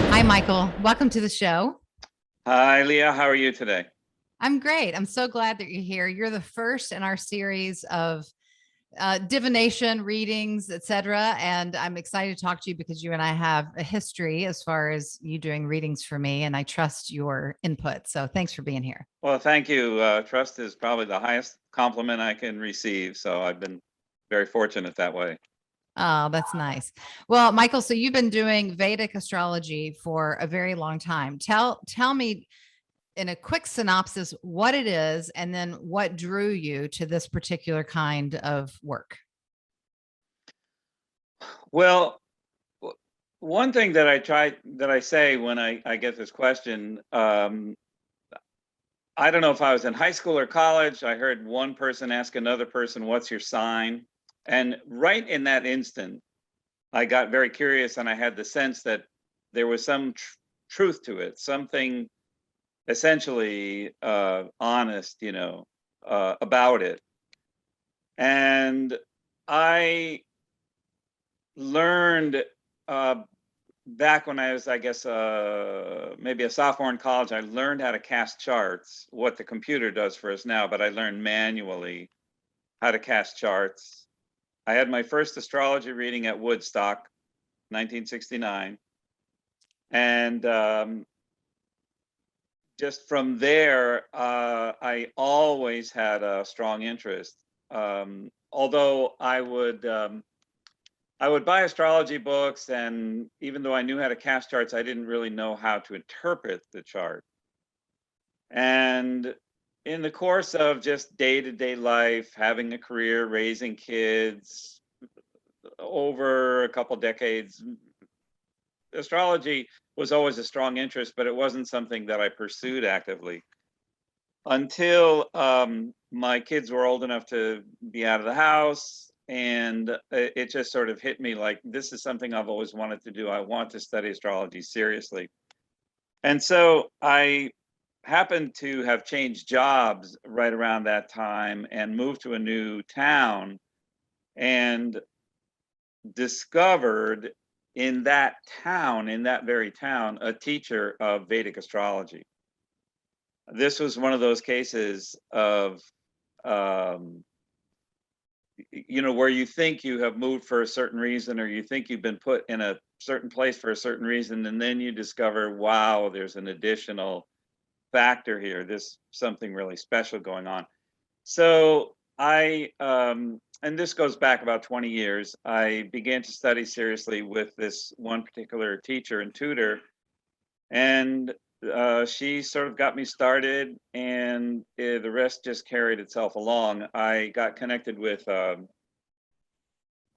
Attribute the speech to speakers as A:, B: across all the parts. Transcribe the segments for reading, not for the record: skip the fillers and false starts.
A: Hi, Michael. Welcome to the show.
B: Hi, Leah. How are you today?
A: I'm great. I'm so glad that you're here. You're the first in our series of divination readings, etc. And I'm excited to talk to you because you and I have a history as far as you doing readings for me, and I trust your input. So thanks for being here.
B: Well, thank you. Trust is probably the highest compliment I can receive. So I've been very fortunate that way.
A: Oh, that's nice. Well, Michael, so you've been doing Vedic astrology for a very long time. Tell me in a quick synopsis what it is and then what drew you to this particular kind of work.
B: Well, one thing that I say when I get this question, I don't know if I was in high school or college, I heard one person ask another person, "What's your sign?" And right in that instant, I got very curious and I had the sense that there was some truth to it, something essentially honest, about it. And I learned back when I was, I guess, maybe a sophomore in college, I learned how to cast charts, what the computer does for us now, but I learned manually how to cast charts. I had my first astrology reading at Woodstock, 1969. And just from there, I always had a strong interest. Although I would buy astrology books, and even though I knew how to cast charts, I didn't really know how to interpret the chart. And in the course of just day-to-day life, having a career, raising kids, over a couple decades, astrology was always a strong interest, but it wasn't something that I pursued actively until my kids were old enough to be out of the house. And it just sort of hit me like, this is something I've always wanted to do. I want to study astrology seriously. And so I happened to have changed jobs right around that time and moved to a new town and discovered in that town, in that very town, a teacher of Vedic astrology. This was one of those cases of, where you think you have moved for a certain reason, or you think you've been put in a certain place for a certain reason, and then you discover, wow, there's an additional factor here. There's something really special going on. So and this goes back about 20 years, I began to study seriously with this one particular teacher and tutor. And she sort of got me started, and the rest just carried itself along. I got connected with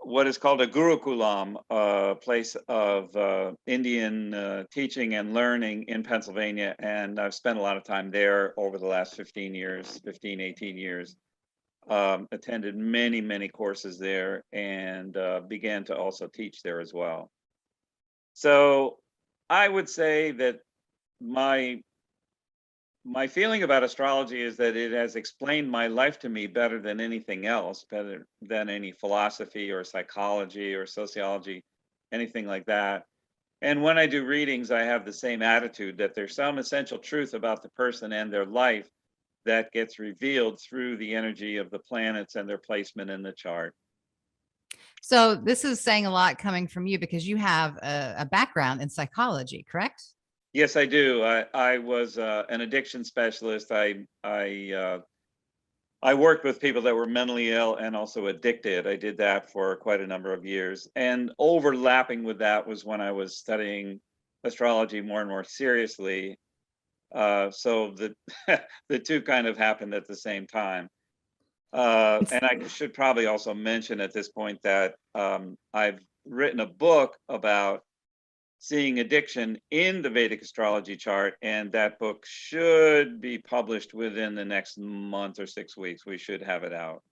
B: what is called a gurukulam, a place of Indian teaching and learning in Pennsylvania. And I've spent a lot of time there over the last 18 years. Attended many, many courses there, and began to also teach there as well. So I would say that my feeling about astrology is that it has explained my life to me better than anything else, better than any philosophy or psychology or sociology, anything like that. And when I do readings, I have the same attitude that there's some essential truth about the person and their life that gets revealed through the energy of the planets and their placement in the chart.
A: So this is saying a lot coming from you because you have a background in psychology, correct?
B: Yes, I do. I was an addiction specialist. I worked with people that were mentally ill and also addicted. I did that for quite a number of years. And overlapping with that was when I was studying astrology more and more seriously. So the the two kind of happened at the same time. And I should probably also mention at this point that I've written a book about seeing addiction in the Vedic astrology chart, and that book should be published within the next month or 6 weeks. We should have it out.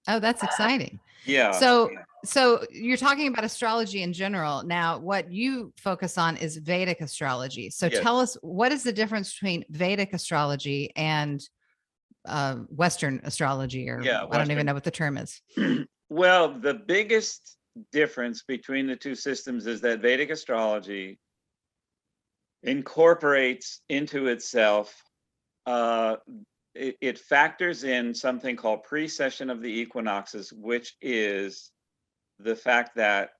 A: Oh, that's exciting.
B: Yeah.
A: So you're talking about astrology in general. Now, what you focus on is Vedic astrology. So
B: Yes.
A: tell us, what is the difference between Vedic astrology and Western astrology, or
B: Yeah,
A: I don't even
B: Western.
A: know what the term is.
B: Well, the biggest difference between the two systems is that Vedic astrology incorporates into itself, it factors in something called precession of the equinoxes, which is the fact that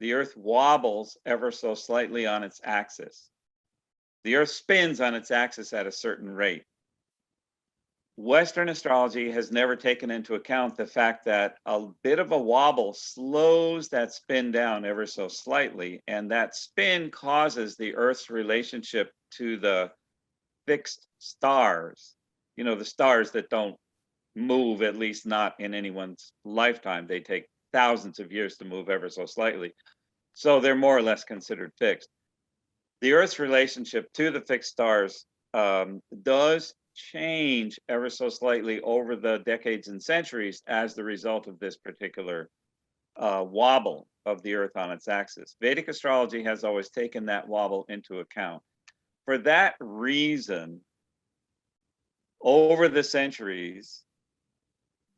B: the Earth wobbles ever so slightly on its axis. The Earth spins on its axis at a certain rate. Western astrology has never taken into account the fact that a bit of a wobble slows that spin down ever so slightly, and that spin causes the Earth's relationship to the fixed stars, the stars that don't move, at least not in anyone's lifetime. They take thousands of years to move ever so slightly. So they're more or less considered fixed. The Earth's relationship to the fixed stars does change ever so slightly over the decades and centuries as the result of this particular wobble of the Earth on its axis. Vedic astrology has always taken that wobble into account. For that reason, over the centuries,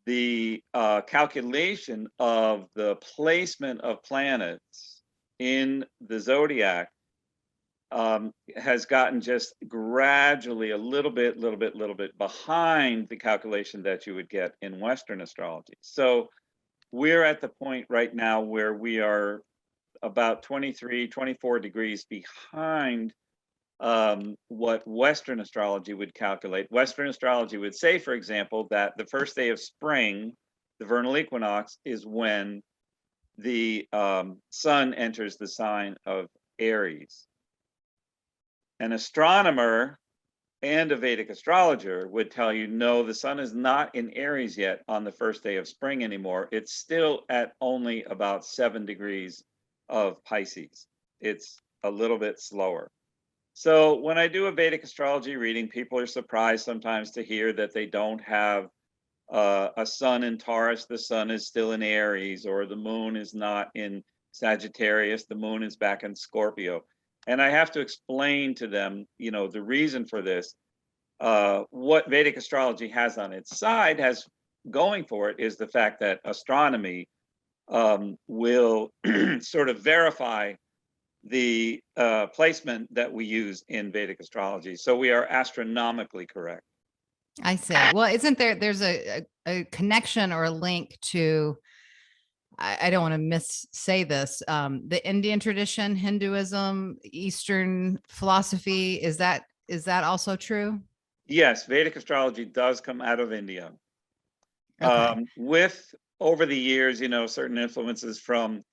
B: the calculation of the placement of planets in the zodiac has gotten just gradually a little bit behind the calculation that you would get in Western astrology. So we're at the point right now where we are about 23, 24 degrees behind what Western astrology would calculate. Western astrology would say, for example, that the first day of spring, the vernal equinox, is when the sun enters the sign of Aries. An astronomer and a Vedic astrologer would tell you, no, the sun is not in Aries yet on the first day of spring anymore. It's still at only about 7 degrees of Pisces. It's a little bit slower. So when I do a Vedic astrology reading, people are surprised sometimes to hear that they don't have a sun in Taurus, the sun is still in Aries, or the moon is not in Sagittarius, the moon is back in Scorpio. And I have to explain to them, the reason for this. What Vedic astrology has on its side, has going for it, is the fact that astronomy will sort of verify the placement that we use in Vedic astrology. So we are astronomically correct.
A: I see. Well, isn't there's a connection or a link to, I don't want to missay this, the Indian tradition, Hinduism, Eastern philosophy, is that also true?
B: Yes, Vedic astrology does come out of India.
A: Okay.
B: With, over the years, certain influences from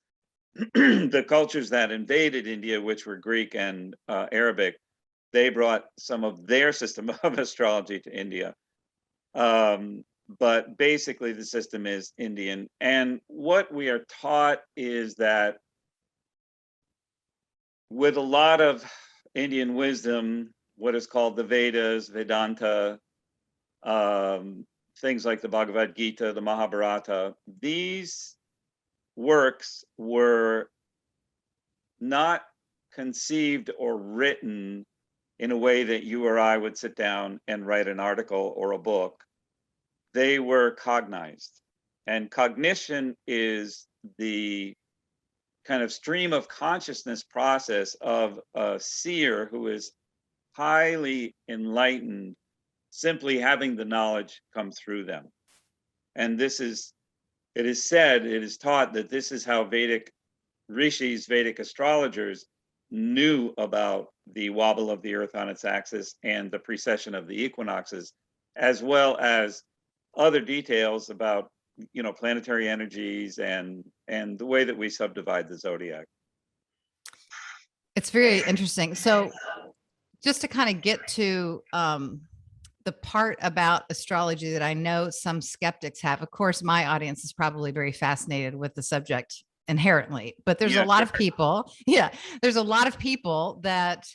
B: the cultures that invaded India, which were Greek and Arabic. They brought some of their system of astrology to India. But basically the system is Indian. And what we are taught is that with a lot of Indian wisdom, what is called the Vedas, Vedanta, things like the Bhagavad Gita, the Mahabharata, these works were not conceived or written in a way that you or I would sit down and write an article or a book. They were cognized. And cognition is the kind of stream of consciousness process of a seer who is highly enlightened, simply having the knowledge come through them. And it is taught that this is how Vedic rishis, Vedic astrologers, knew about the wobble of the Earth on its axis and the precession of the equinoxes, as well as other details about, planetary energies and the way that we subdivide the zodiac.
A: It's very interesting. So just to kind of get to the part about astrology that I know some skeptics have, of course, my audience is probably very fascinated with the subject inherently, but there's a lot of people. Yeah. There's a lot of people that,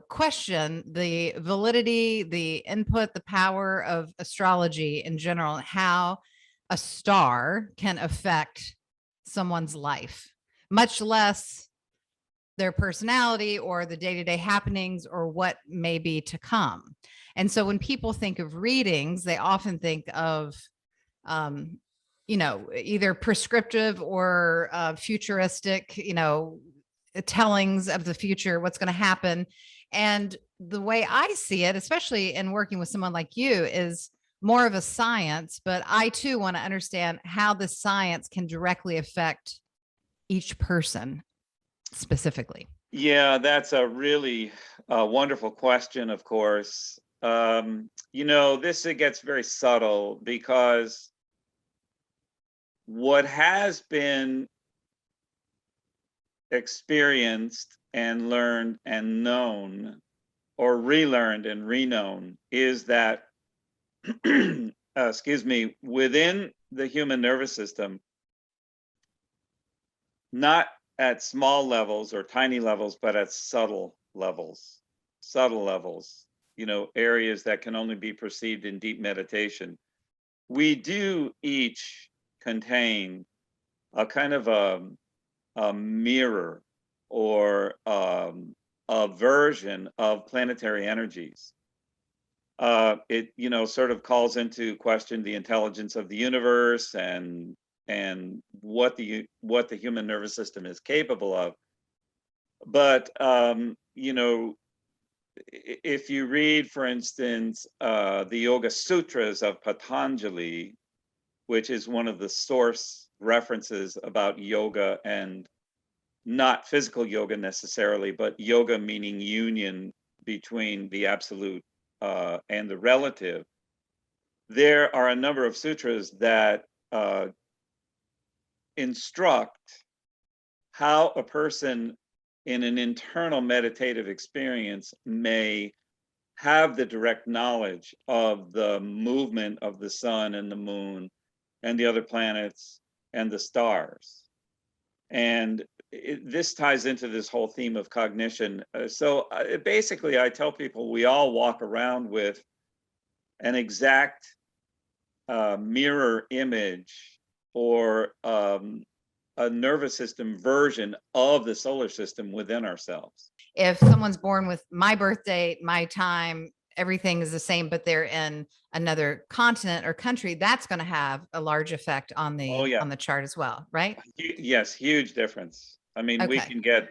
A: question the validity, the input, the power of astrology in general, and how a star can affect someone's life, much less their personality or the day-to-day happenings or what may be to come. And so when people think of readings, they often think of either prescriptive or futuristic, tellings of the future, what's going to happen. And the way I see it, especially in working with someone like you, is more of a science, but I too want to understand how the science can directly affect each person specifically.
B: Yeah, that's a really wonderful question, of course. This it gets very subtle because what has been experienced and learned and known, or relearned and reknown, is that, excuse me, within the human nervous system, not at small levels or tiny levels, but at subtle levels, areas that can only be perceived in deep meditation. We do each contain a kind of a mirror or a version of planetary energies. It sort of calls into question the intelligence of the universe and what the human nervous system is capable of. But if you read, for instance, the Yoga Sutras of Patanjali, which is one of the source references about yoga, and not physical yoga necessarily, but yoga meaning union between the absolute and the relative. There are a number of sutras that instruct how a person in an internal meditative experience may have the direct knowledge of the movement of the sun and the moon and the other planets and the stars. And this ties into this whole theme of cognition. Basically, I tell people we all walk around with an exact mirror image or a nervous system version of the solar system within ourselves.
A: If someone's born with my birth date, my time, everything is the same, but they're in another continent or country, that's going to have a large effect on the on the chart as well, right?
B: Yes, huge difference. I mean, we can get,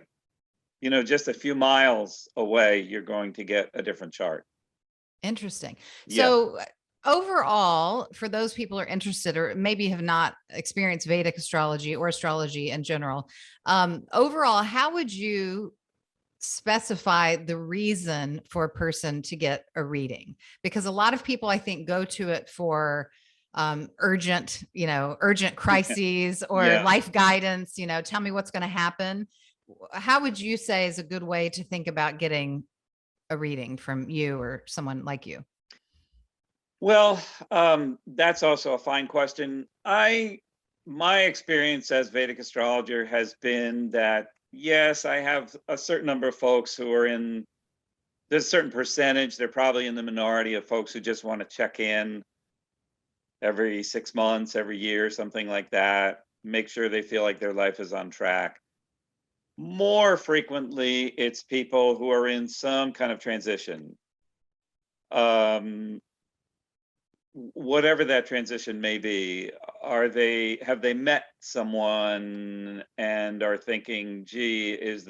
B: just a few miles away, you're going to get a different chart.
A: Interesting. So overall, for those people who are interested or maybe have not experienced Vedic astrology or astrology in general, overall, how would you specify the reason for a person to get a reading? Because a lot of people, I think, go to it for urgent crises or life guidance, tell me what's going to happen. How would you say is a good way to think about getting a reading from you or someone like you?
B: Well, that's also a fine question. My experience as Vedic astrologer has been that, yes, I have a certain number of folks who are there's a certain percentage, they're probably in the minority of folks who just want to check in every 6 months, every year, something like that, make sure they feel like their life is on track. More frequently, it's people who are in some kind of transition. Whatever that transition may be, have they met someone and are thinking, gee, is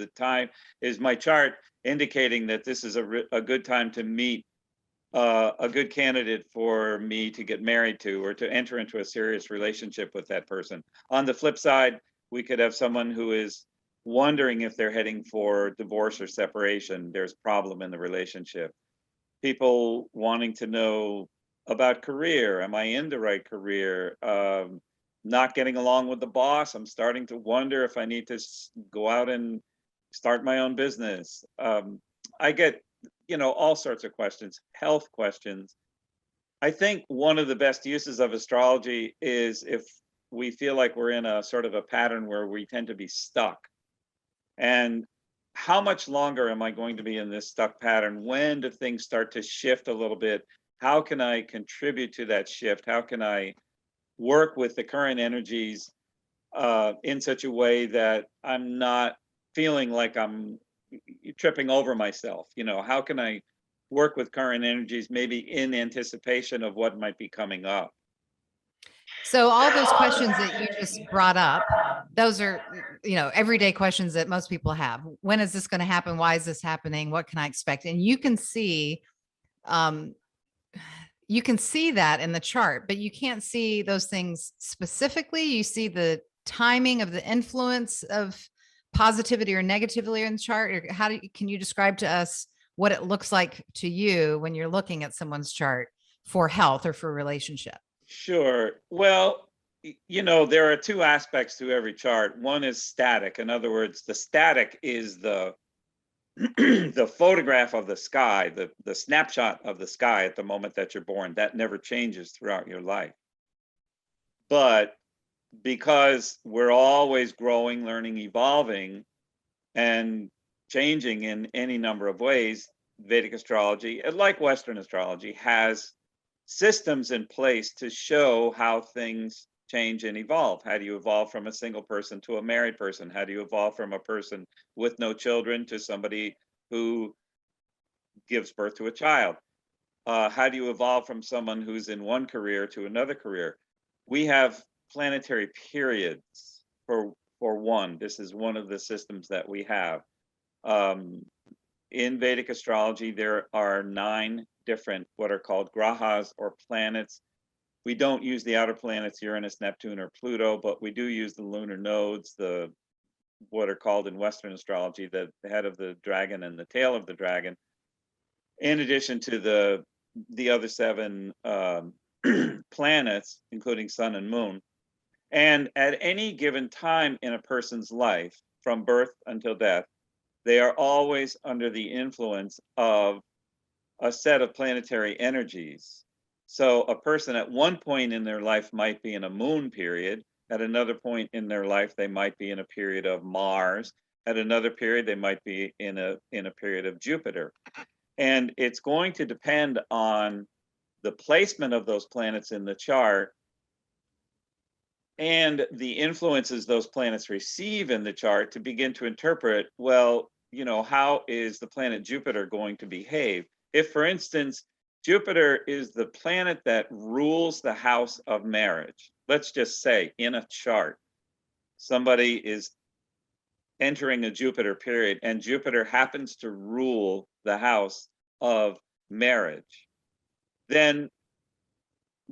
B: my chart indicating that this is a good time to meet a good candidate for me to get married to or to enter into a serious relationship with that person? On the flip side, we could have someone who is wondering if they're heading for divorce or separation. There's a problem in the relationship. People wanting to know about career. Am I in the right career? Not getting along with the boss. I'm starting to wonder if I need to go out and start my own business. I get, all sorts of questions, health questions. I think one of the best uses of astrology is if we feel like we're in a sort of a pattern where we tend to be stuck. And how much longer am I going to be in this stuck pattern? When do things start to shift a little bit? How can I contribute to that shift? How can I work with the current energies in such a way that I'm not feeling like I'm tripping over myself? How can I work with current energies, maybe in anticipation of what might be coming up?
A: So all those questions that you just brought up, those are, everyday questions that most people have. When is this going to happen? Why is this happening? What can I expect? And um, you can see that in the chart, but you can't see those things specifically. You see the timing of the influence of positivity or negativity in the chart. Or can you describe to us what it looks like to you when you're looking at someone's chart for health or for a relationship?
B: Sure. Well, there are two aspects to every chart. One is static. In other words, the static is the the photograph of the sky, the snapshot of the sky at the moment that you're born. That never changes throughout your life. But because we're always growing, learning, evolving, and changing in any number of ways, Vedic astrology, like Western astrology, has systems in place to show how things change and evolve. How do you evolve from a single person to a married person? How do you evolve from a person with no children to somebody who gives birth to a child? How do you evolve from someone who's in one career to another career? We have planetary periods for one. This is one of the systems that we have. In Vedic astrology, there are 9 different what are called grahas or planets. We don't use the outer planets, Uranus, Neptune, or Pluto, but we do use the lunar nodes, the what are called in Western astrology the head of the dragon and the tail of the dragon, in addition to the other 7 planets, including sun and moon. And at any given time in a person's life, from birth until death, they are always under the influence of a set of planetary energies. So a person at one point in their life might be in a moon period. At another point in their life, they might be in a period of Mars. At another period, they might be in a period of Jupiter. And it's going to depend on the placement of those planets in the chart and the influences those planets receive in the chart to begin to interpret, well, how is the planet Jupiter going to behave? If, for instance, Jupiter is the planet that rules the house of marriage, let's just say in a chart, somebody is entering a Jupiter period and Jupiter happens to rule the house of marriage, then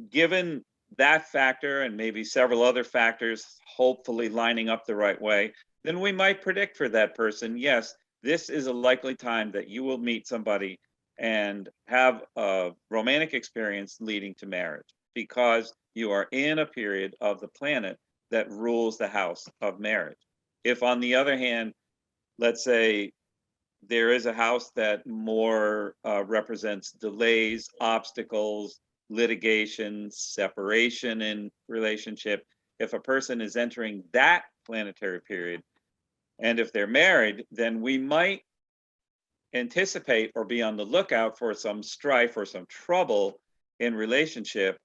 B: given that factor and maybe several other factors, hopefully lining up the right way, then we might predict for that person, yes, this is a likely time that you will meet somebody and have a romantic experience leading to marriage, because you are in a period of the planet that rules the house of marriage. If, on the other hand, let's say there is a house that more represents delays, obstacles, litigation, separation in relationship, if a person is entering that planetary period, and if they're married, then we might anticipate or be on the lookout for some strife or some trouble in relationship.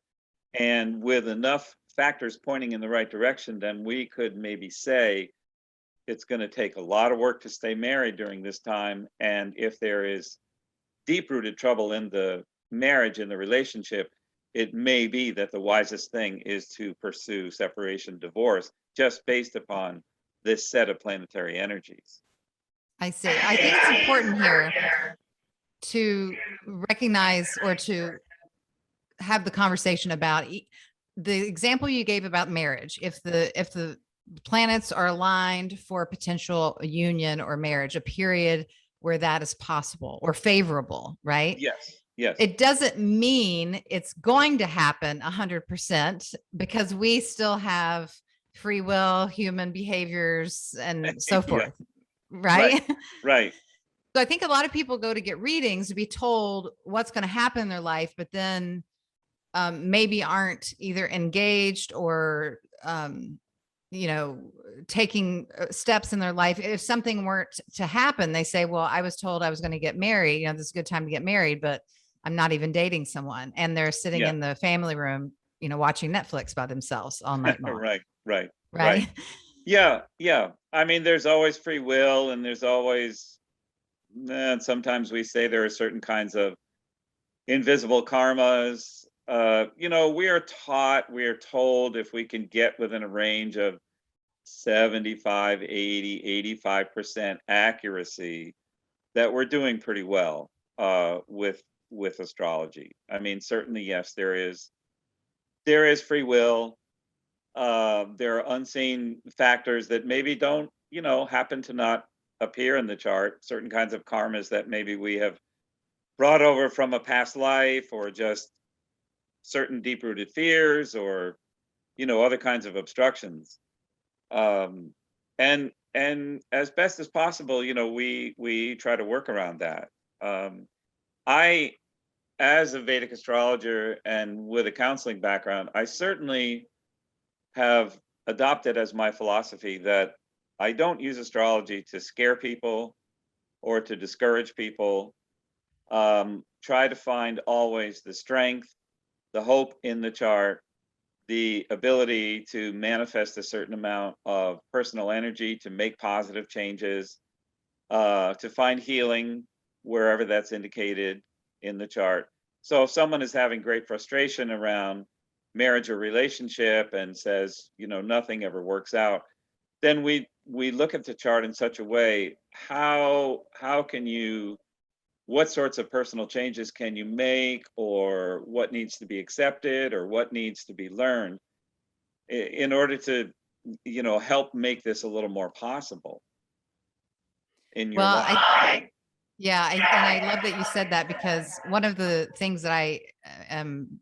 B: And with enough factors pointing in the right direction, then we could maybe say it's going to take a lot of work to stay married during this time. And if there is deep-rooted trouble in the marriage, in the relationship, it may be that the wisest thing is to pursue separation, divorce, just based upon this set of planetary energies.
A: I see. I think it's important here to recognize or to have the conversation about the example you gave about marriage. If the planets are aligned for a potential union or marriage, a period where that is possible or favorable, right?
B: Yes. Yes.
A: It doesn't mean it's going to happen 100%, because we still have free will, human behaviors, and so forth. Yeah. Right?
B: Right.
A: So I think a lot of people go to get readings to be told what's going to happen in their life, but then maybe aren't either engaged or, taking steps in their life. If something weren't to happen, they say, well, I was told I was going to get married. This is a good time to get married, but I'm not even dating someone. And they're sitting in the family room, watching Netflix by themselves all night long.
B: Right. Yeah. I mean, there's always free will, and there's always, sometimes we say there are certain kinds of invisible karmas. we are taught, we are told if we can get within a range of 75, 80, 85% accuracy, that we're doing pretty well with astrology. I mean, certainly, yes, there is free will. There are unseen factors that maybe don't, happen to not appear in the chart. Certain kinds of karmas that maybe we have brought over from a past life, or just certain deep-rooted fears, or other kinds of obstructions. And as best as possible, we try to work around that. I, as a Vedic astrologer and with a counseling background, I certainly have adopted as my philosophy that I don't use astrology to scare people or to discourage people. Try to find always the strength, the hope in the chart, the ability to manifest a certain amount of personal energy, to make positive changes, to find healing wherever that's indicated in the chart. So if someone is having great frustration around marriage or relationship and says, nothing ever works out, then we look at the chart in such a way, how can you, what sorts of personal changes can you make, or what needs to be accepted, or what needs to be learned in order to, help make this a little more possible in your
A: Well,
B: life.
A: and I love that you said that, because one of the things that I am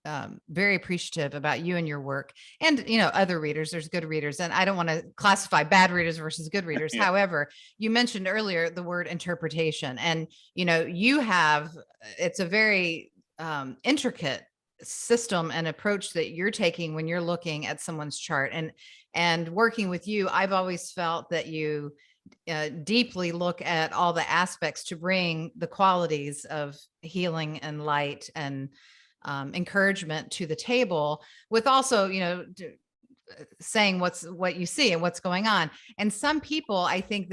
A: very appreciative about you and your work, and other readers, there's good readers, and I don't want to classify bad readers versus good readers.
B: Yeah.
A: However, you mentioned earlier the word interpretation, and you have, it's a very intricate system and approach that you're taking when you're looking at someone's chart, and working with you, I've always felt that you deeply look at all the aspects to bring the qualities of healing and light and encouragement to the table, with also saying what you see and what's going on. And some people, I think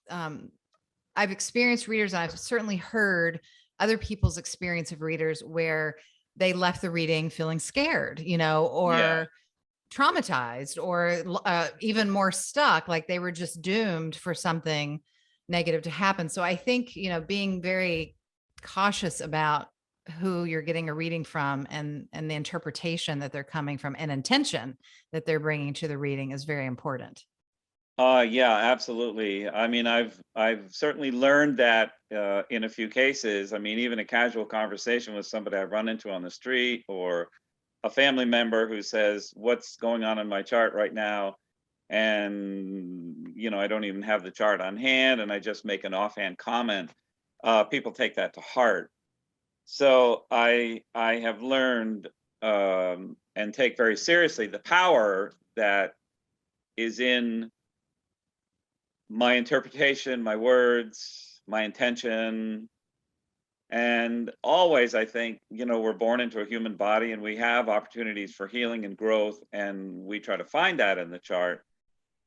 A: I've experienced readers, and I've certainly heard other people's experience of readers where they left the reading feeling scared, or
B: Yeah.
A: traumatized, or even more stuck, like they were just doomed for something negative to happen. So I think, being very cautious about who you're getting a reading from, and the interpretation that they're coming from, and intention that they're bringing to the reading is very important.
B: Yeah, absolutely. I mean, I've certainly learned that in a few cases. I mean, even a casual conversation with somebody I run into on the street, or a family member who says, "What's going on in my chart right now?" And I don't even have the chart on hand, and I just make an offhand comment. People take that to heart. So I have learned, and take very seriously, the power that is in my interpretation, my words, my intention. And always, I think, we're born into a human body, and we have opportunities for healing and growth, and we try to find that in the chart.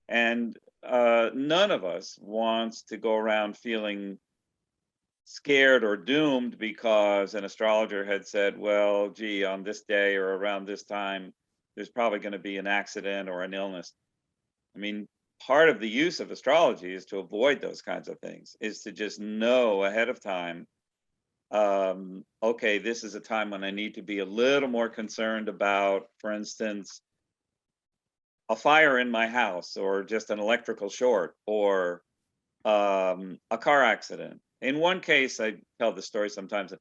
B: And none of us wants to go around feeling scared or doomed because an astrologer had said, well, gee, on this day or around this time, there's probably going to be an accident or an illness. I mean, part of the use of astrology is to avoid those kinds of things, is to just know ahead of time, okay, this is a time when I need to be a little more concerned about, for instance, a fire in my house, or just an electrical short, or a car accident. In one case, I tell the story sometimes.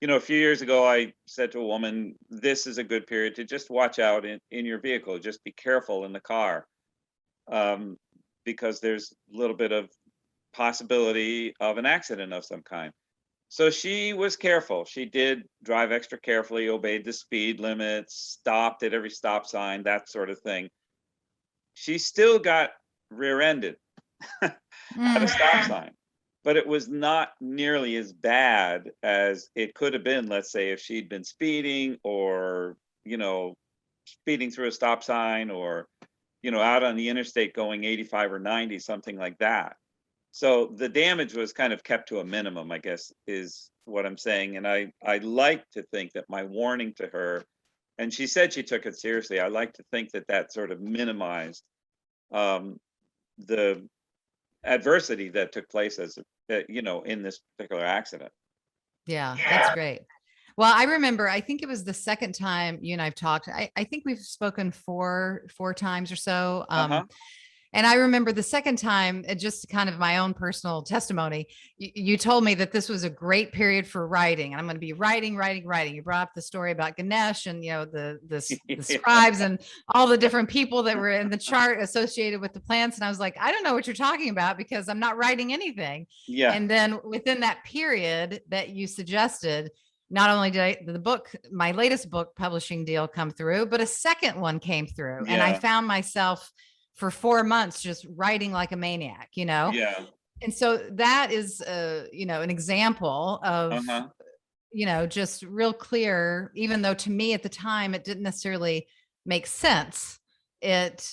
B: A few years ago, I said to a woman, this is a good period to just watch out in your vehicle. Just be careful in the car, because there's a little bit of possibility of an accident of some kind. So she was careful. She did drive extra carefully, obeyed the speed limits, stopped at every stop sign, that sort of thing. She still got rear-ended at a stop sign, but it was not nearly as bad as it could have been, let's say, if she'd been speeding, or speeding through a stop sign, or out on the interstate going 85 or 90, something like that. So the damage was kind of kept to a minimum, I guess, is what I'm saying. And I like to think that my warning to her And she said she took it seriously. I like to think that that sort of minimized the adversity that took place as you know, in this particular accident.
A: Yeah, that's great. Well, I remember, I think it was the second time you and I've talked. I think we've spoken four times or so.
B: Uh-huh.
A: And I remember the second time, just kind of my own personal testimony, you told me that this was a great period for writing. And I'm going to be writing. You brought up the story about Ganesh and, you know, the scribes and all the different people that were in the chart associated with the plants. And I was like, I don't know what you're talking about because I'm not writing anything.
B: Yeah.
A: And then within that period that you suggested, not only did the book, my latest book publishing deal come through, but a second one came through. And I found myself for 4 months just writing like a maniac, you know?
B: Yeah.
A: And so that is, you know, an example of,
B: Uh-huh.
A: you know, just real clear, even though to me at the time, it didn't necessarily make sense. It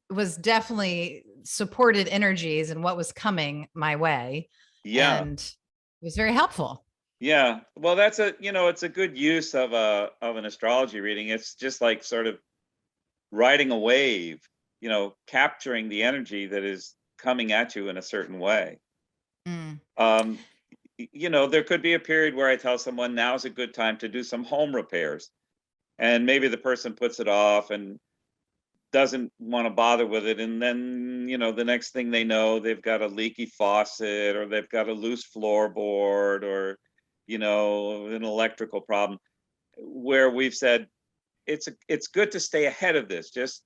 A: was definitely supported energies and what was coming my way.
B: Yeah.
A: And it was very helpful.
B: Yeah. Well, that's a, you know, it's a good use of an astrology reading. It's just like sort of riding a wave, you know, capturing the energy that is coming at you in a certain way.
A: Mm.
B: You know, there could be a period where I tell someone now's a good time to do some home repairs. And maybe the person puts it off and doesn't want to bother with it. And then, you know, the next thing they know, they've got a leaky faucet or they've got a loose floorboard or, you know, an electrical problem where we've said it's good to stay ahead of this. Just,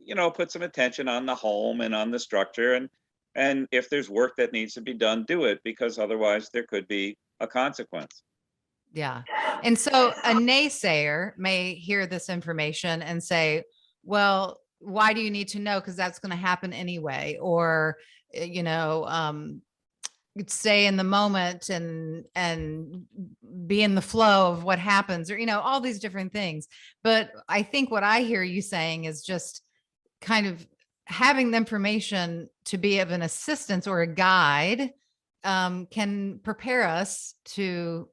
B: you know, put some attention on the home and on the structure, and if there's work that needs to be done, do it, because otherwise there could be a consequence.
A: Yeah. And so a naysayer may hear this information and say, well, why do you need to know? Because that's going to happen anyway. Or, you know, stay in the moment and be in the flow of what happens, or, you know, all these different things. But I think what I hear you saying is just kind of having the information to be of an assistance or a guide can prepare us to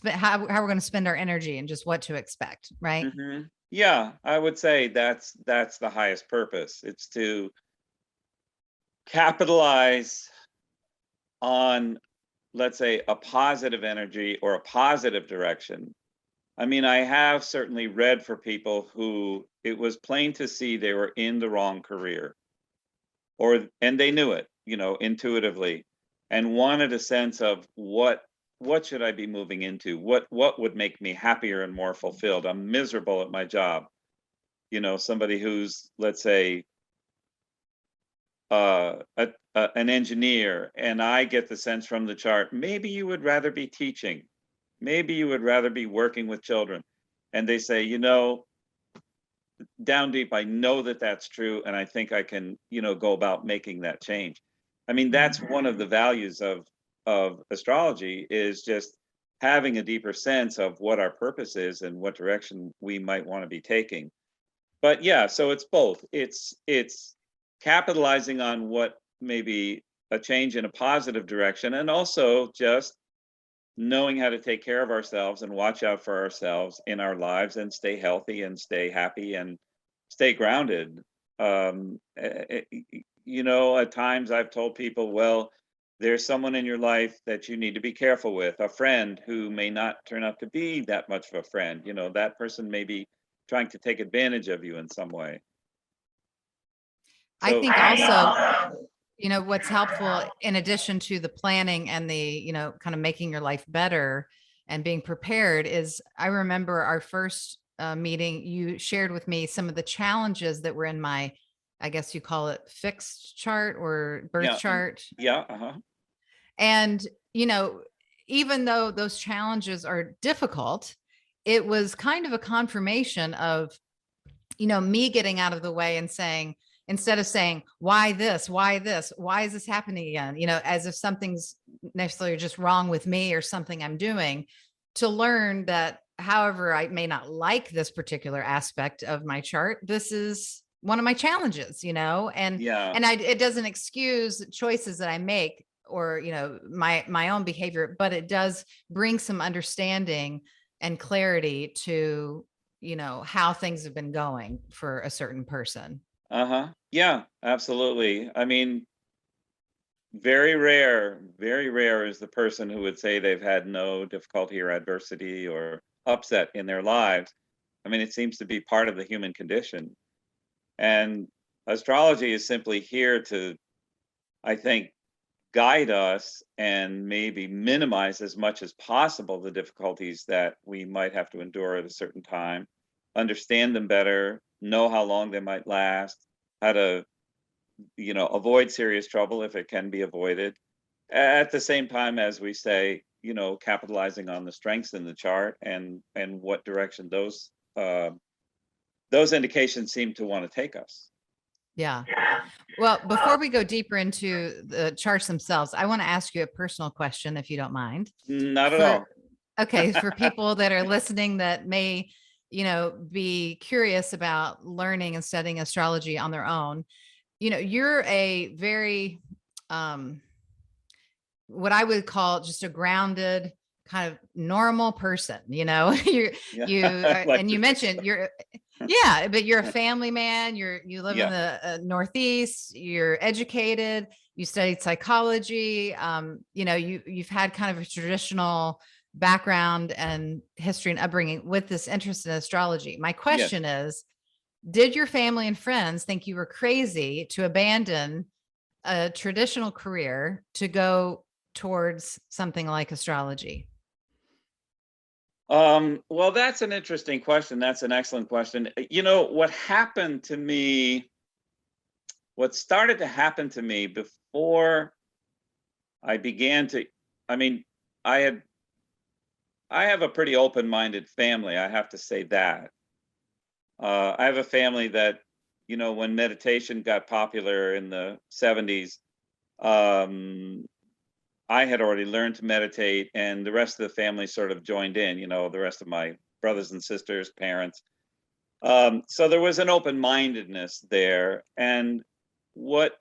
A: how we're going to spend our energy and just what to expect, right?
B: Mm-hmm. Yeah, I would say that's the highest purpose. It's to capitalize on, let's say, a positive energy or a positive direction. I mean, I have certainly read for people who it was plain to see they were in the wrong career, and they knew it, you know, intuitively, and wanted a sense of what should I be moving into? What would make me happier and more fulfilled? I'm miserable at my job. You know, somebody who's, let's say, an engineer, and I get the sense from the chart, maybe you would rather be teaching, maybe you would rather be working with children, and they say, you know, down deep, I know that that's true, and I think I can, you know, go about making that change. I mean, that's one of the values of astrology, is just having a deeper sense of what our purpose is and what direction we might want to be taking. But yeah, so it's both. It's capitalizing on what may be a change in a positive direction, and also just knowing how to take care of ourselves and watch out for ourselves in our lives and stay healthy and stay happy and stay grounded. You know, at times I've told people, well, there's someone in your life that you need to be careful with, a friend who may not turn out to be that much of a friend. You know, that person may be trying to take advantage of you in some way.
A: I
B: So,
A: think also, you know, what's helpful in addition to the planning and the, you know, kind of making your life better and being prepared is, I remember our first meeting, you shared with me some of the challenges that were in my, I guess you call it fixed chart or birth
B: yeah,
A: chart.
B: yeah, uh-huh.
A: And, you know, even though those challenges are difficult, it was kind of a confirmation of, you know, me getting out of the way and saying, instead of saying, why this, why this, why is this happening again? You know, as if something's necessarily just wrong with me or something I'm doing, to learn that however I may not like this particular aspect of my chart, this is one of my challenges, you know,
B: Yeah,
A: and it doesn't excuse choices that I make or, you know, my own behavior, but it does bring some understanding and clarity to, how things have been going for a certain person.
B: Yeah, absolutely. I mean, very rare is the person who would say they've had no difficulty or adversity or upset in their lives. I mean, it seems to be part of the human condition. And astrology is simply here to, I think, guide us and maybe minimize as much as possible the difficulties that we might have to endure at a certain time, understand them better, know how long they might last, how to, avoid serious trouble if it can be avoided. At the same time, as we say, capitalizing on the strengths in the chart and what direction those indications seem to want to take us.
A: Yeah. Well, before we go deeper into the charts themselves, I want to ask you a personal question, if you don't mind.
B: Not at all.
A: Okay, for people that are listening that may, be curious about learning and studying astrology on their own, you're a very, what I would call just a grounded, kind of normal person. you
B: Like
A: and you mentioned you're yeah, but you're a family man. You live in
B: yeah,
A: the Northeast. You're educated. You studied psychology. You've had kind of a traditional background and history and upbringing with this interest in astrology. My
B: yes.
A: question is, did your family and friends think you were crazy to abandon a traditional career to go towards something like astrology?
B: Well, that's an interesting question. That's an excellent question. What happened to me, what started to happen to me before I began to, I mean, I had, I have a pretty open-minded family. I have to say that. I have a family that, when meditation got popular in the 70s, um, I had already learned to meditate, and the rest of the family sort of joined in, the rest of my brothers and sisters, parents. So there was an open-mindedness there. And what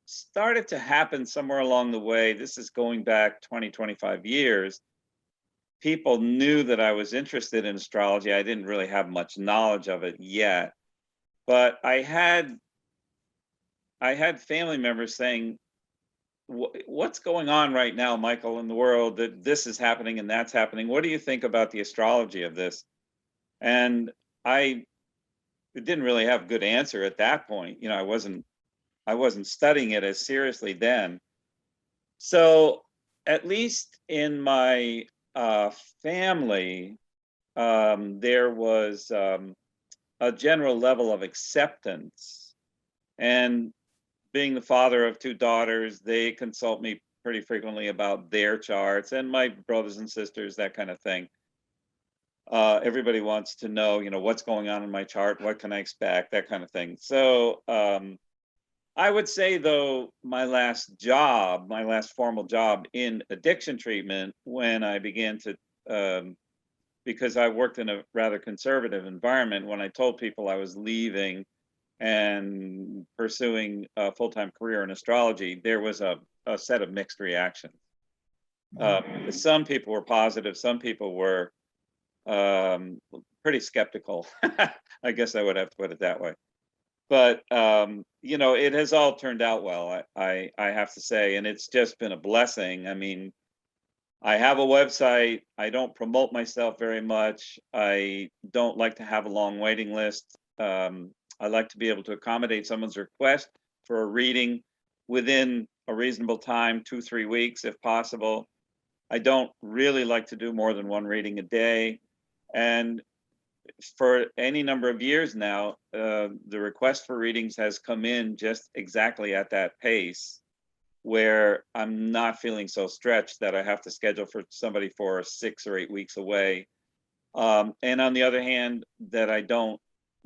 B: started to happen somewhere along the way, this is going back 20, 25 years, people knew that I was interested in astrology. I didn't really have much knowledge of it yet, but I had family members saying, what's going on right now, Michael, in the world, that this is happening and that's happening? What do you think about the astrology of this? And I didn't really have a good answer at that point. I wasn't studying it as seriously then. So at least in my family, there was a general level of acceptance. And being the father of two daughters, they consult me pretty frequently about their charts, and my brothers and sisters, that kind of thing. Everybody wants to know, what's going on in my chart, what can I expect, that kind of thing. So I would say, though, my last formal job in addiction treatment, when I began to, because I worked in a rather conservative environment, when I told people I was leaving and pursuing a full-time career in astrology, there was a set of mixed reactions. Some people were positive, some people were pretty skeptical. I guess I would have to put it that way. But it has all turned out well, I have to say, and it's just been a blessing. I mean, I have a website. I don't promote myself very much. I don't like to have a long waiting list. I like to be able to accommodate someone's request for a reading within a reasonable time, 2-3 weeks if possible. I don't really like to do more than one reading a day. And for any number of years now, the request for readings has come in just exactly at that pace, where I'm not feeling so stretched that I have to schedule for somebody for 6 or 8 weeks away. And on the other hand, that I don't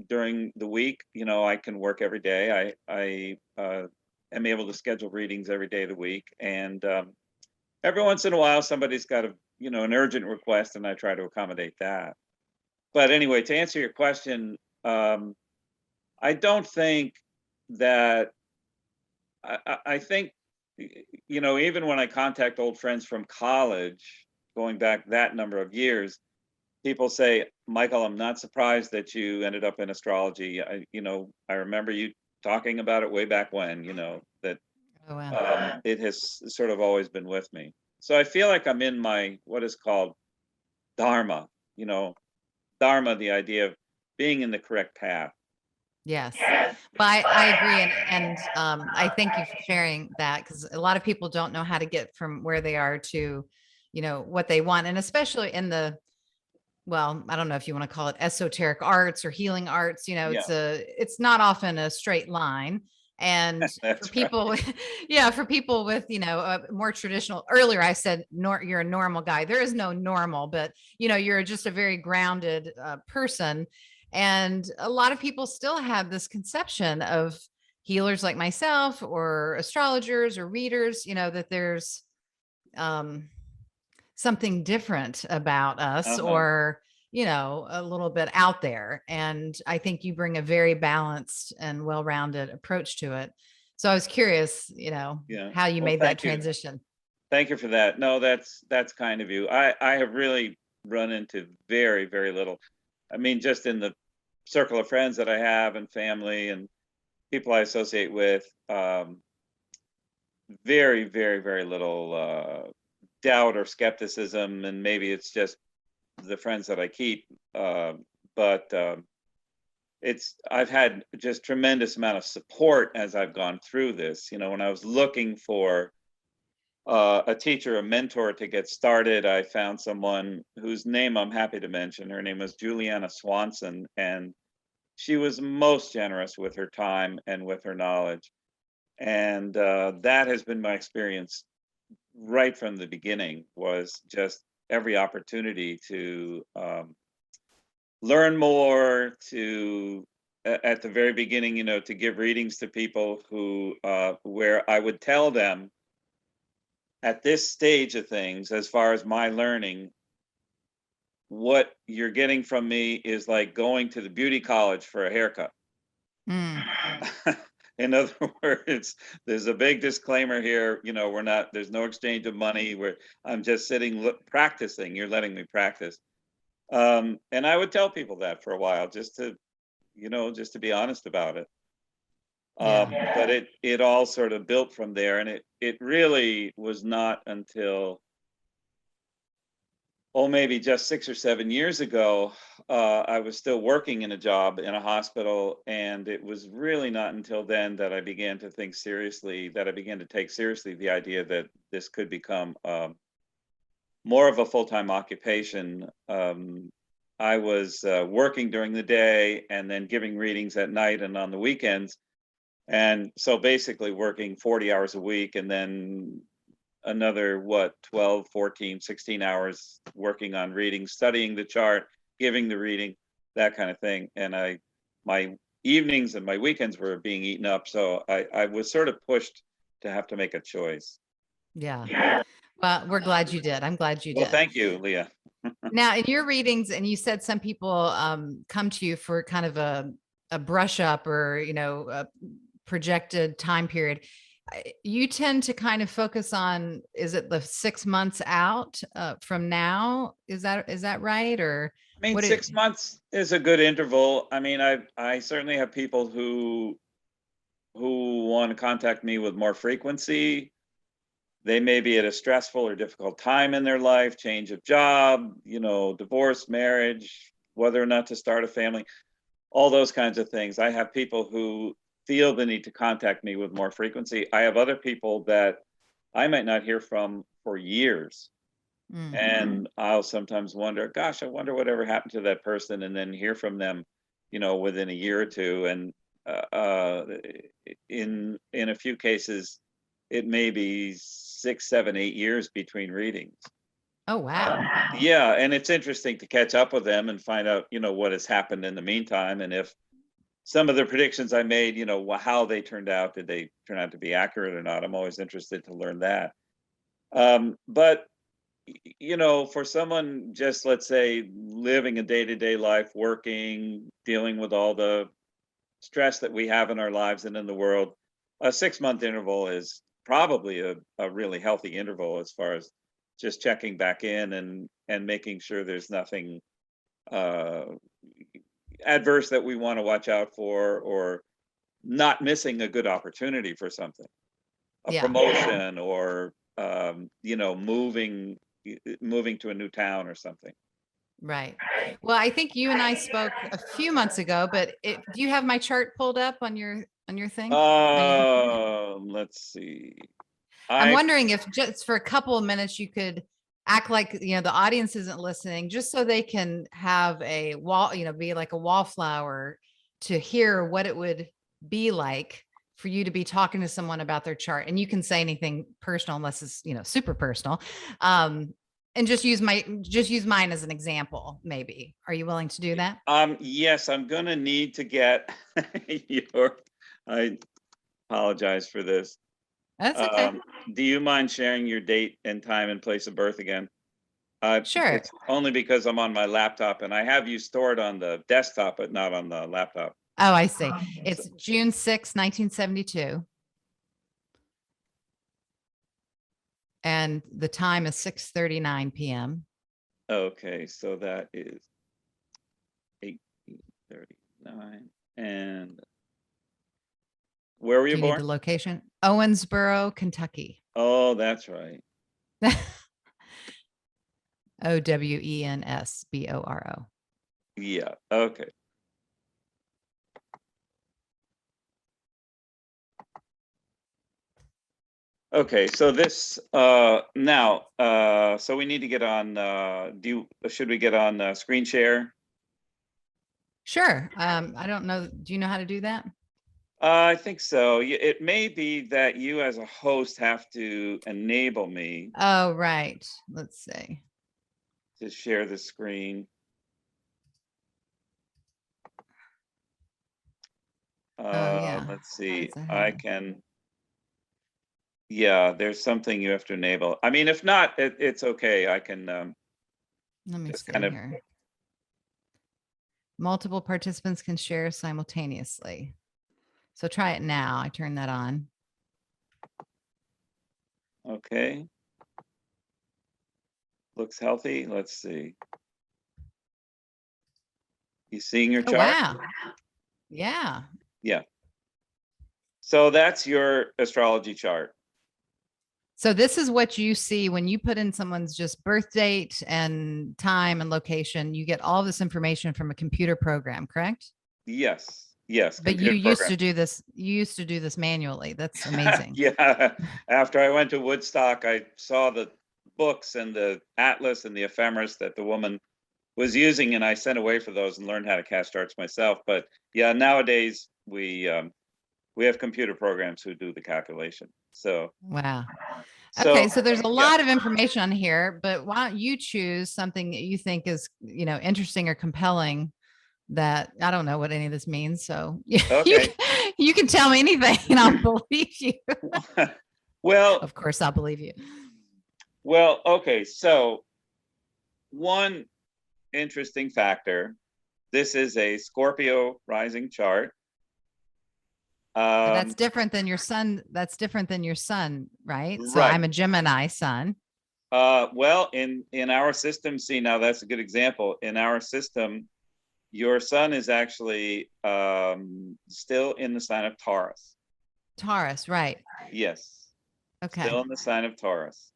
B: during the week, I can work every day. I am able to schedule readings every day of the week. And every once in a while, somebody's got an urgent request, and I try to accommodate that. But anyway, to answer your question, I don't think that, I think, even when I contact old friends from college, going back that number of years, people say, Michael, I'm not surprised that you ended up in astrology. I remember you talking about it way back when, that
A: Oh, wow.
B: it has sort of always been with me. So I feel like I'm in my, what is called dharma, you know, dharma, the idea of being in the correct path.
A: Yes. Well, I agree. And I thank you for sharing that, because a lot of people don't know how to get from where they are to, what they want. And especially in the, well, I don't know if you want to call it esoteric arts or healing arts,
B: Yeah,
A: it's not often a straight line. And for
B: that's right.
A: people, yeah, for people with, a more traditional, earlier I said, you're a normal guy. There is no normal, but, you're just a very grounded person. And a lot of people still have this conception of healers like myself or astrologers or readers, that there's, um, something different about us,
B: Uh-huh.
A: or a little bit out there. And I think you bring a very balanced and well-rounded approach to it. So I was curious,
B: Yeah.
A: how you
B: Well,
A: made that
B: thank you.
A: transition.
B: Thank you for that. No, that's kind of you. I have really run into very, very little. I mean, just in the circle of friends that I have and family and people I associate with, very, very, very little doubt or skepticism, and maybe it's just the friends that I keep. But I've had just tremendous amount of support as I've gone through this. When I was looking for a teacher, a mentor to get started, I found someone whose name I'm happy to mention. Her name was Juliana Swanson, and she was most generous with her time and with her knowledge. And that has been my experience right from the beginning, was just every opportunity to learn more, to at the very beginning, to give readings to people who where I would tell them at this stage of things, as far as my learning, what you're getting from me is like going to the beauty college for a haircut.
A: Mm,
B: In other words, there's a big disclaimer here. There's no exchange of money. I'm just sitting practicing. You're letting me practice. And I would tell people that for a while, just to be honest about it.
A: yeah.
B: But it all sort of built from there, and it really was not until, maybe just 6 or 7 years ago, I was still working in a job in a hospital, and it was really not until then that I began to think seriously, that I began to take seriously the idea that this could become more of a full-time occupation. I was working during the day and then giving readings at night and on the weekends. And so basically working 40 hours a week, and then another 12, 14, 16 hours working on reading, studying the chart, giving the reading, that kind of thing. And my evenings and my weekends were being eaten up, so I was sort of pushed to have to make a choice.
A: Yeah. Well, we're glad you did. I'm glad you
B: Well,
A: did.
B: thank you, Leah.
A: Now, in your readings, and you said some people come to you for kind of a brush up, or a projected time period. You tend to kind of focus on, is it the 6 months out from now? Is that right? Or
B: I mean,
A: what it?
B: 6 months is a good interval. I mean, I certainly have people who want to contact me with more frequency. They may be at a stressful or difficult time in their life, change of job, divorce, marriage, whether or not to start a family, all those kinds of things. I have people who feel the need to contact me with more frequency. I have other people that I might not hear from for years.
A: Mm,
B: And I'll sometimes wonder, gosh, I wonder whatever happened to that person, and then hear from them, within a year or two. And in a few cases, it may be 6, 7, 8 years between readings.
A: oh, wow.
B: Yeah, and it's interesting to catch up with them and find out, what has happened in the meantime, and if some of the predictions I made, how they turned out. Did they turn out to be accurate or not? I'm always interested to learn that. But for someone just, let's say, living a day-to-day life, working, dealing with all the stress that we have in our lives and in the world, a 6 month interval is probably a really healthy interval, as far as just checking back in and making sure there's nothing adverse that we want to watch out for, or not missing a good opportunity for something, a promotion, or moving to a new town or something.
A: Right. Well, I think you and I spoke a few months ago, but do you have my chart pulled up on your thing?
B: Let's see.
A: I'm wondering if just for a couple of minutes you could act like the audience isn't listening, just so they can have a wall, be like a wallflower to hear what it would be like for you to be talking to someone about their chart. And you can say anything personal unless it's super personal. And just use mine as an example, maybe. Are you willing to do that?
B: Yes, I'm gonna need to get I apologize for this.
A: That's okay.
B: Do you mind sharing your date and time and place of birth again?
A: Sure.
B: It's only because I'm on my laptop, and I have you stored on the desktop, but not on the laptop.
A: Oh, I see. It's June 6, 1972. And the time is 6:39 p.m.
B: Okay, so that is 1839. And where were you
A: Do you need
B: born?
A: the location? Owensboro, Kentucky.
B: Oh, that's right.
A: Owensboro.
B: Yeah, okay. Okay, so this now so we need to get on should we get on screen share?
A: Sure. I don't know. Do you know how to do that?
B: I think so. It may be that you as a host have to enable me
A: Oh, right. Let's see.
B: to share the screen.
A: Yeah.
B: Let's see. Yeah, there's something you have to enable. I mean, if not, it's okay. I can
A: Let me
B: just
A: see
B: kind of
A: here. Multiple participants can share simultaneously. So try it now. I turn that on.
B: Okay. Looks healthy. Let's see. You seeing your chart?
A: Wow. Yeah.
B: Yeah. So that's your astrology chart.
A: So this is what you see when you put in someone's just birth date and time and location. You get all this information from a computer program, correct?
B: Yes. Yes.
A: But you used to do this. You used to do this manually. That's amazing.
B: Yeah. After I went to Woodstock, I saw the books and the atlas and the ephemeris that the woman was using, and I sent away for those and learned how to cast charts myself. But yeah, nowadays we have computer programs who do the calculation. So
A: wow. Okay, so there's a lot of information on here, but why don't you choose something that you think is, interesting or compelling that I don't know what any of this means. So
B: okay.
A: you can tell me anything and I'll believe you.
B: Well,
A: of course I'll believe you.
B: Well, okay. So one interesting factor, this is a Scorpio rising chart.
A: That's different than your sun. That's different than your sun, right? So
B: right.
A: I'm a Gemini sun.
B: Well, in our system, see, now that's a good example. In our system, your sun is actually still in the sign of Taurus.
A: Taurus, right.
B: Yes.
A: Okay.
B: Still in the sign of Taurus.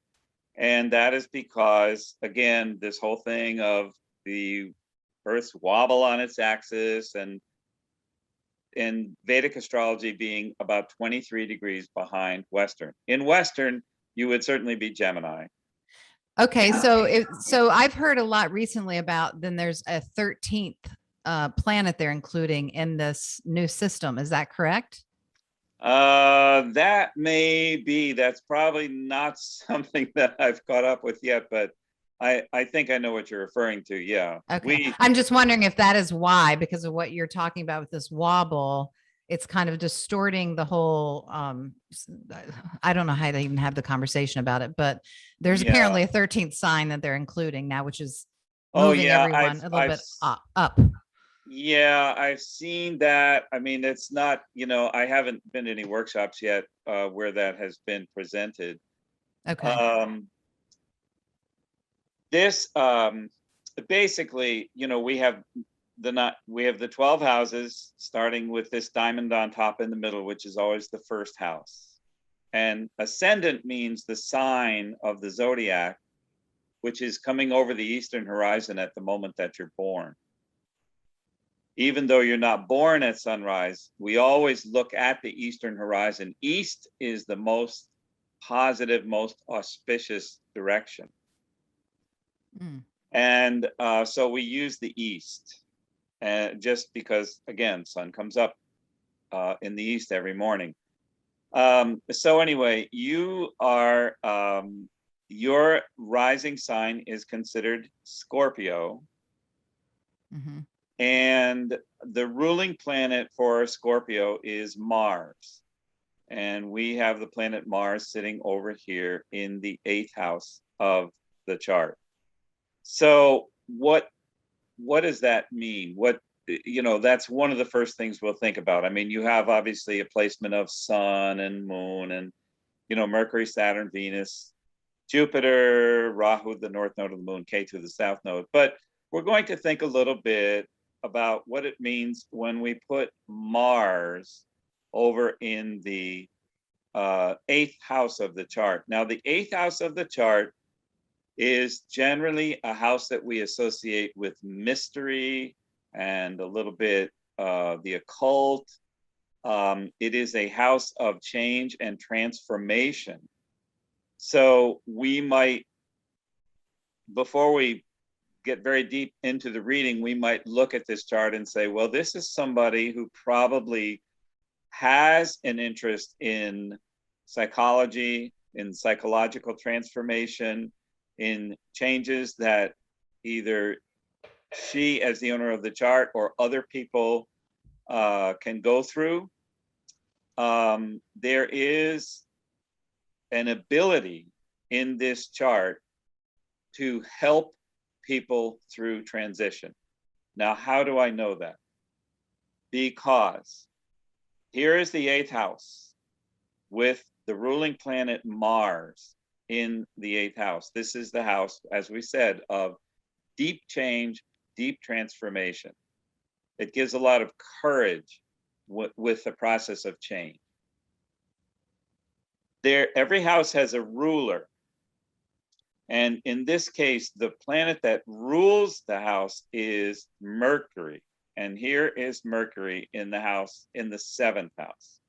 B: And that is because, again, this whole thing of the Earth's wobble on its axis and Vedic astrology being about 23 degrees behind Western. In Western, you would certainly be Gemini.
A: Okay, so I've heard a lot recently about then there's a 13th planet they're including in this new system. Is that correct?
B: That may be. That's probably not something that I've caught up with yet, but I think I know what you're referring to. Yeah.
A: Okay. I'm just wondering if that is why, because of what you're talking about with this wobble, it's kind of distorting the whole I don't know how to even have the conversation about it, but there's apparently a 13th sign that they're including now, which is moving everyone a little bit up.
B: Yeah, I've seen that. I mean, it's not, I haven't been to any workshops yet where that has been presented.
A: Okay.
B: This basically, we have the 12 houses, starting with this diamond on top in the middle, which is always the first house. And ascendant means the sign of the zodiac, which is coming over the eastern horizon at the moment that you're born. Even though you're not born at sunrise, we always look at the eastern horizon. East is the most positive, most auspicious direction.
A: Mm.
B: And so we use the east, just because, again, sun comes up in the east every morning. So anyway, you are, your rising sign is considered Scorpio.
A: Mm-hmm.
B: And the ruling planet for Scorpio is Mars. And we have the planet Mars sitting over here in the 8th house of the chart. So what does that mean? That's one of the first things we'll think about. I mean, you have obviously a placement of sun and moon and, Mercury, Saturn, Venus, Jupiter, Rahu, the north node of the moon, Ketu, the south node. But we're going to think a little bit about what it means when we put Mars over in the 8th house of the chart. Now, the 8th house of the chart is generally a house that we associate with mystery and a little bit the occult. It is a house of change and transformation. So we might, before we get very deep into the reading, we might look at this chart and say, well, this is somebody who probably has an interest in psychology, in psychological transformation, in changes that either she, as the owner of the chart, or other people can go through. There is an ability in this chart to help people through transition. Now, how do I know that? Because here is the 8th house with the ruling planet Mars in the 8th house. This is the house, as we said, of deep change, deep transformation. It gives a lot of courage with the process of change. Every house has a ruler. And in this case, the planet that rules the house is Mercury. And here is Mercury in the house, in the 7th house.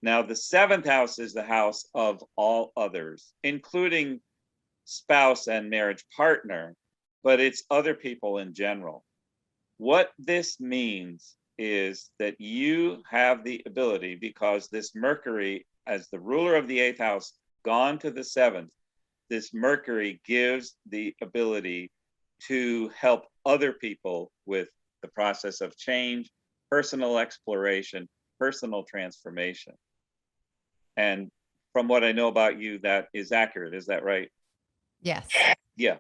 B: Now, the 7th house is the house of all others, including spouse and marriage partner, but it's other people in general. What this means is that you have the ability, because this Mercury, as the ruler of the 8th house, gone to the 7th, this Mercury gives the ability to help other people with the process of change, personal exploration, personal transformation. And from what I know about you, that is accurate. Is that right?
A: Yes.
B: Yeah.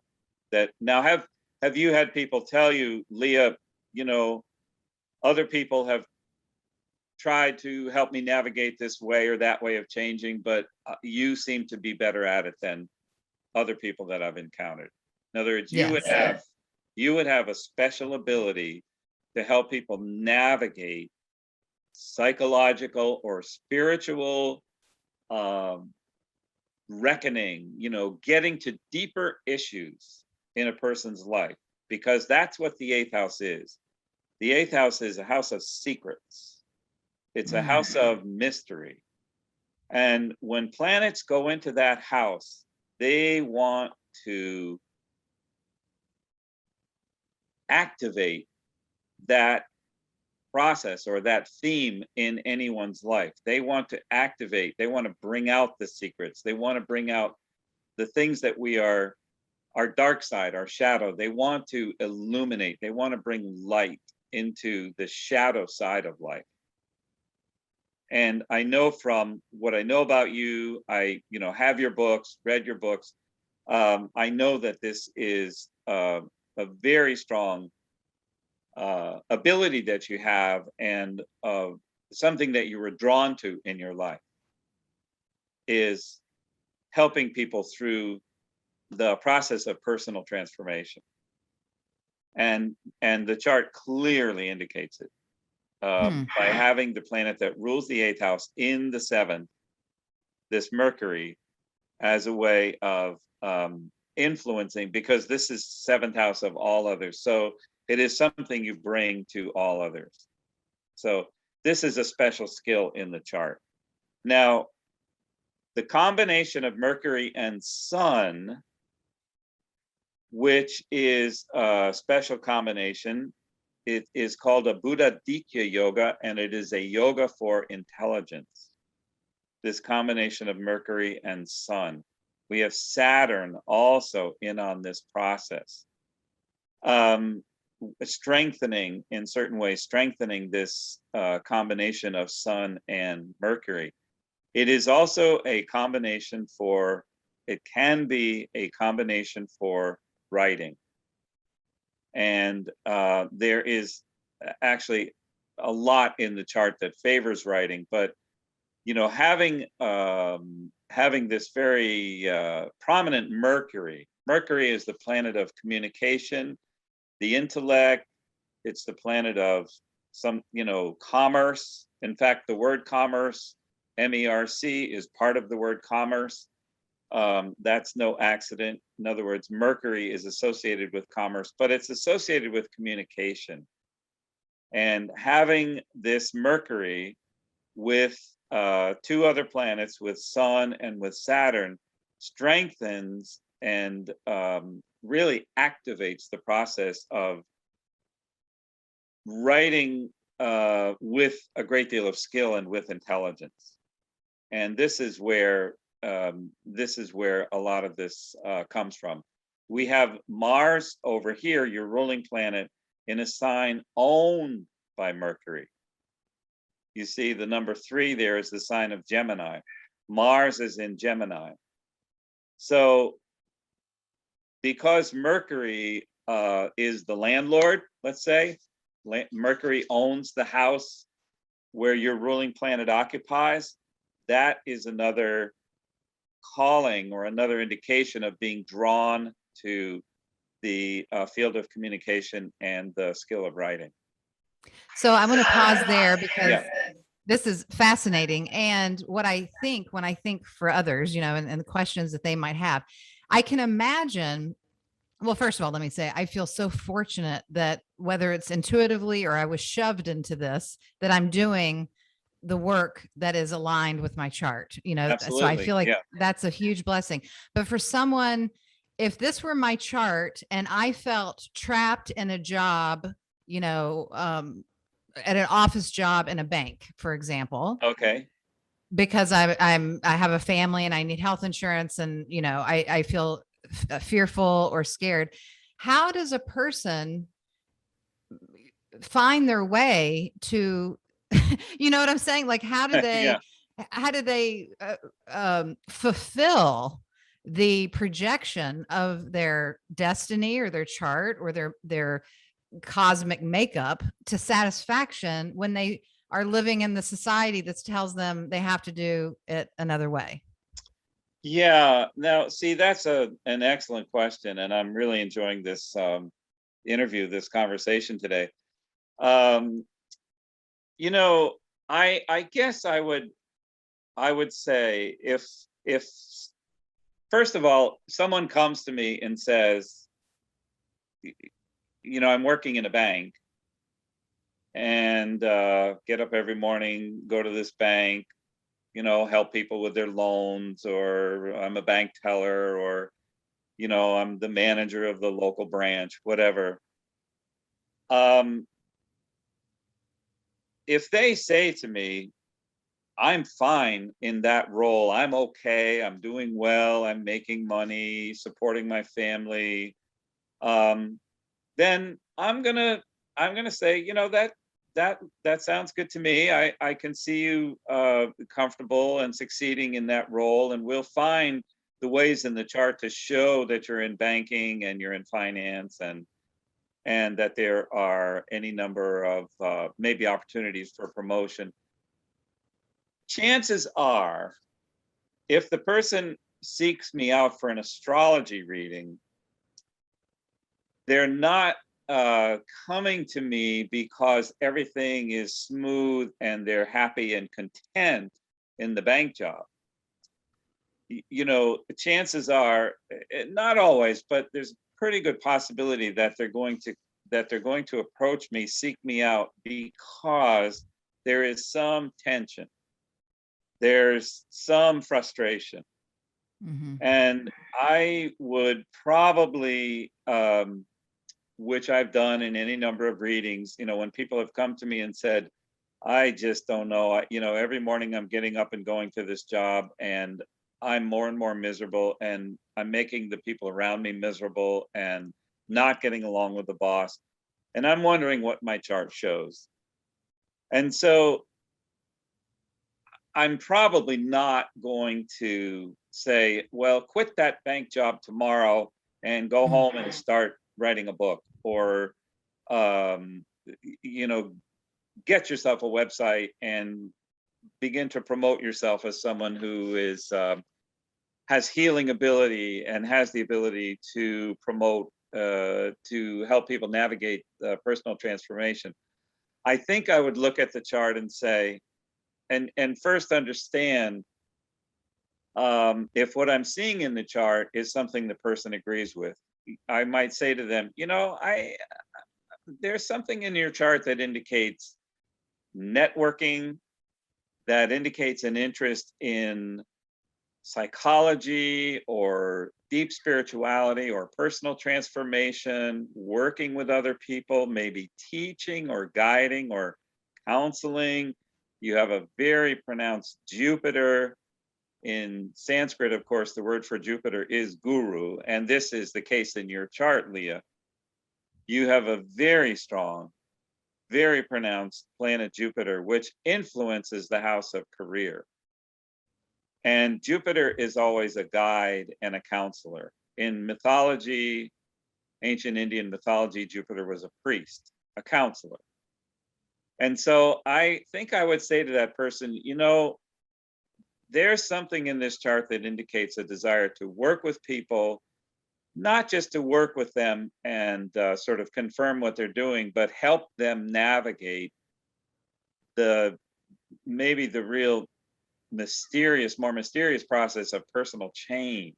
B: That now have you had people tell you, Leah, other people have tried to help me navigate this way or that way of changing, but you seem to be better at it than other people that I've encountered. In other words, you would have a special ability to help people navigate psychological or spiritual reckoning, getting to deeper issues in a person's life, because that's what the 8th house is. The 8th house is a house of secrets. It's a house of mystery. And when planets go into that house, they want to activate that process or that theme in anyone's life. They want to activate, they want to bring out the secrets. They want to bring out the things that we are, our dark side, our shadow. They want to illuminate, they want to bring light into the shadow side of life. And I know from what I know about you, I have your books, read your books. I know that this is a very strong ability that you have, and something that you were drawn to in your life, is helping people through the process of personal transformation. and the chart clearly indicates it. By having the planet that rules the 8th house in the 7th, this Mercury, as a way of influencing, because this is 7th house of all others. So it is something you bring to all others. So this is a special skill in the chart. Now, the combination of Mercury and Sun, which is a special combination, it is called a Buddha Dikya yoga, and it is a yoga for intelligence. This combination of Mercury and Sun. We have Saturn also in on this process. Strengthening, in certain ways, strengthening this combination of Sun and Mercury. It is also a combination for, it can be a combination for writing. And there is actually a lot in the chart that favors writing, but you know, having this very prominent Mercury. Mercury is the planet of communication, the intellect. It's the planet of some, you know, commerce. In fact, the word commerce, MERC, is part of the word commerce. That's no accident. In other words, Mercury is associated with commerce, but it's associated with communication. And having this Mercury with 2 other planets, with Sun and with Saturn, strengthens and really activates the process of writing with a great deal of skill and with intelligence. And this is where a lot of this comes from. We have Mars over here, your ruling planet, in a sign owned by Mercury. You see the number 3 there is the sign of Gemini. Mars is in Gemini. So because Mercury is the landlord, let's say, Mercury owns the house where your ruling planet occupies, that is another calling or another indication of being drawn to the field of communication and the skill of writing.
A: So I'm going to pause there because this is fascinating. And what I think when I think for others, you know, and the questions that they might have, I can imagine. Well, first of all, let me say, I feel so fortunate that whether it's intuitively or I was shoved into this, that I'm doing the work that is aligned with my chart, you know.
B: Absolutely.
A: So I feel like that's a huge blessing. But for someone, if this were my chart and I felt trapped in a job, you know, at an office job in a bank, for example.
B: Okay.
A: Because I have a family and I need health insurance, and you know, I feel fearful or scared. How does a person find their way to, you know what I'm saying? Like, how do they, fulfill the projection of their destiny or their chart or their cosmic makeup to satisfaction when they are living in the society that tells them they have to do it another way?
B: Yeah, now see, that's an excellent question, and I'm really enjoying this interview, this conversation today. You know, I guess I would say if first of all, someone comes to me and says, you know, I'm working in a bank and get up every morning, go to this bank, you know, help people with their loans, or I'm a bank teller, or, you know, I'm the manager of the local branch, whatever. If they say to me, I'm fine in that role, I'm okay, I'm doing well, I'm making money, supporting my family, then I'm gonna say, you know, that sounds good to me. I can see you comfortable and succeeding in that role, and we'll find the ways in the chart to show that you're in banking and you're in finance, and that there are any number of maybe opportunities for promotion. Chances are, if the person seeks me out for an astrology reading, they're not coming to me because everything is smooth and they're happy and content in the bank job. You know, chances are, not always, but there's a pretty good possibility that they're going to approach me, seek me out, because there is some tension, there's some frustration.
A: Mm-hmm.
B: And I would probably, which I've done in any number of readings, you know, when people have come to me and said, I just don't know, you know, every morning I'm getting up and going to this job and I'm more and more miserable, and I'm making the people around me miserable and not getting along with the boss. And I'm wondering what my chart shows. And so I'm probably not going to say, well, quit that bank job tomorrow and go home and start writing a book, or, you know, get yourself a website and begin to promote yourself as someone who is, has healing ability and has the ability to promote, to help people navigate personal transformation. I think I would look at the chart and say, and first understand, if what I'm seeing in the chart is something the person agrees with. I might say to them, you know, there's something in your chart that indicates networking, that indicates an interest in psychology or deep spirituality or personal transformation, working with other people, maybe teaching or guiding or counseling. You have a very pronounced Jupiter. In Sanskrit, of course, the word for Jupiter is guru, and this is the case in your chart, Leah. You have a very strong, very pronounced planet Jupiter, which influences the house of career. And Jupiter is always a guide and a counselor. In mythology, ancient Indian mythology, Jupiter was a priest, a counselor. And so I think I would say to that person, you know, there's something in this chart that indicates a desire to work with people, not just to work with them and sort of confirm what they're doing, but help them navigate maybe the real mysterious, more mysterious process of personal change,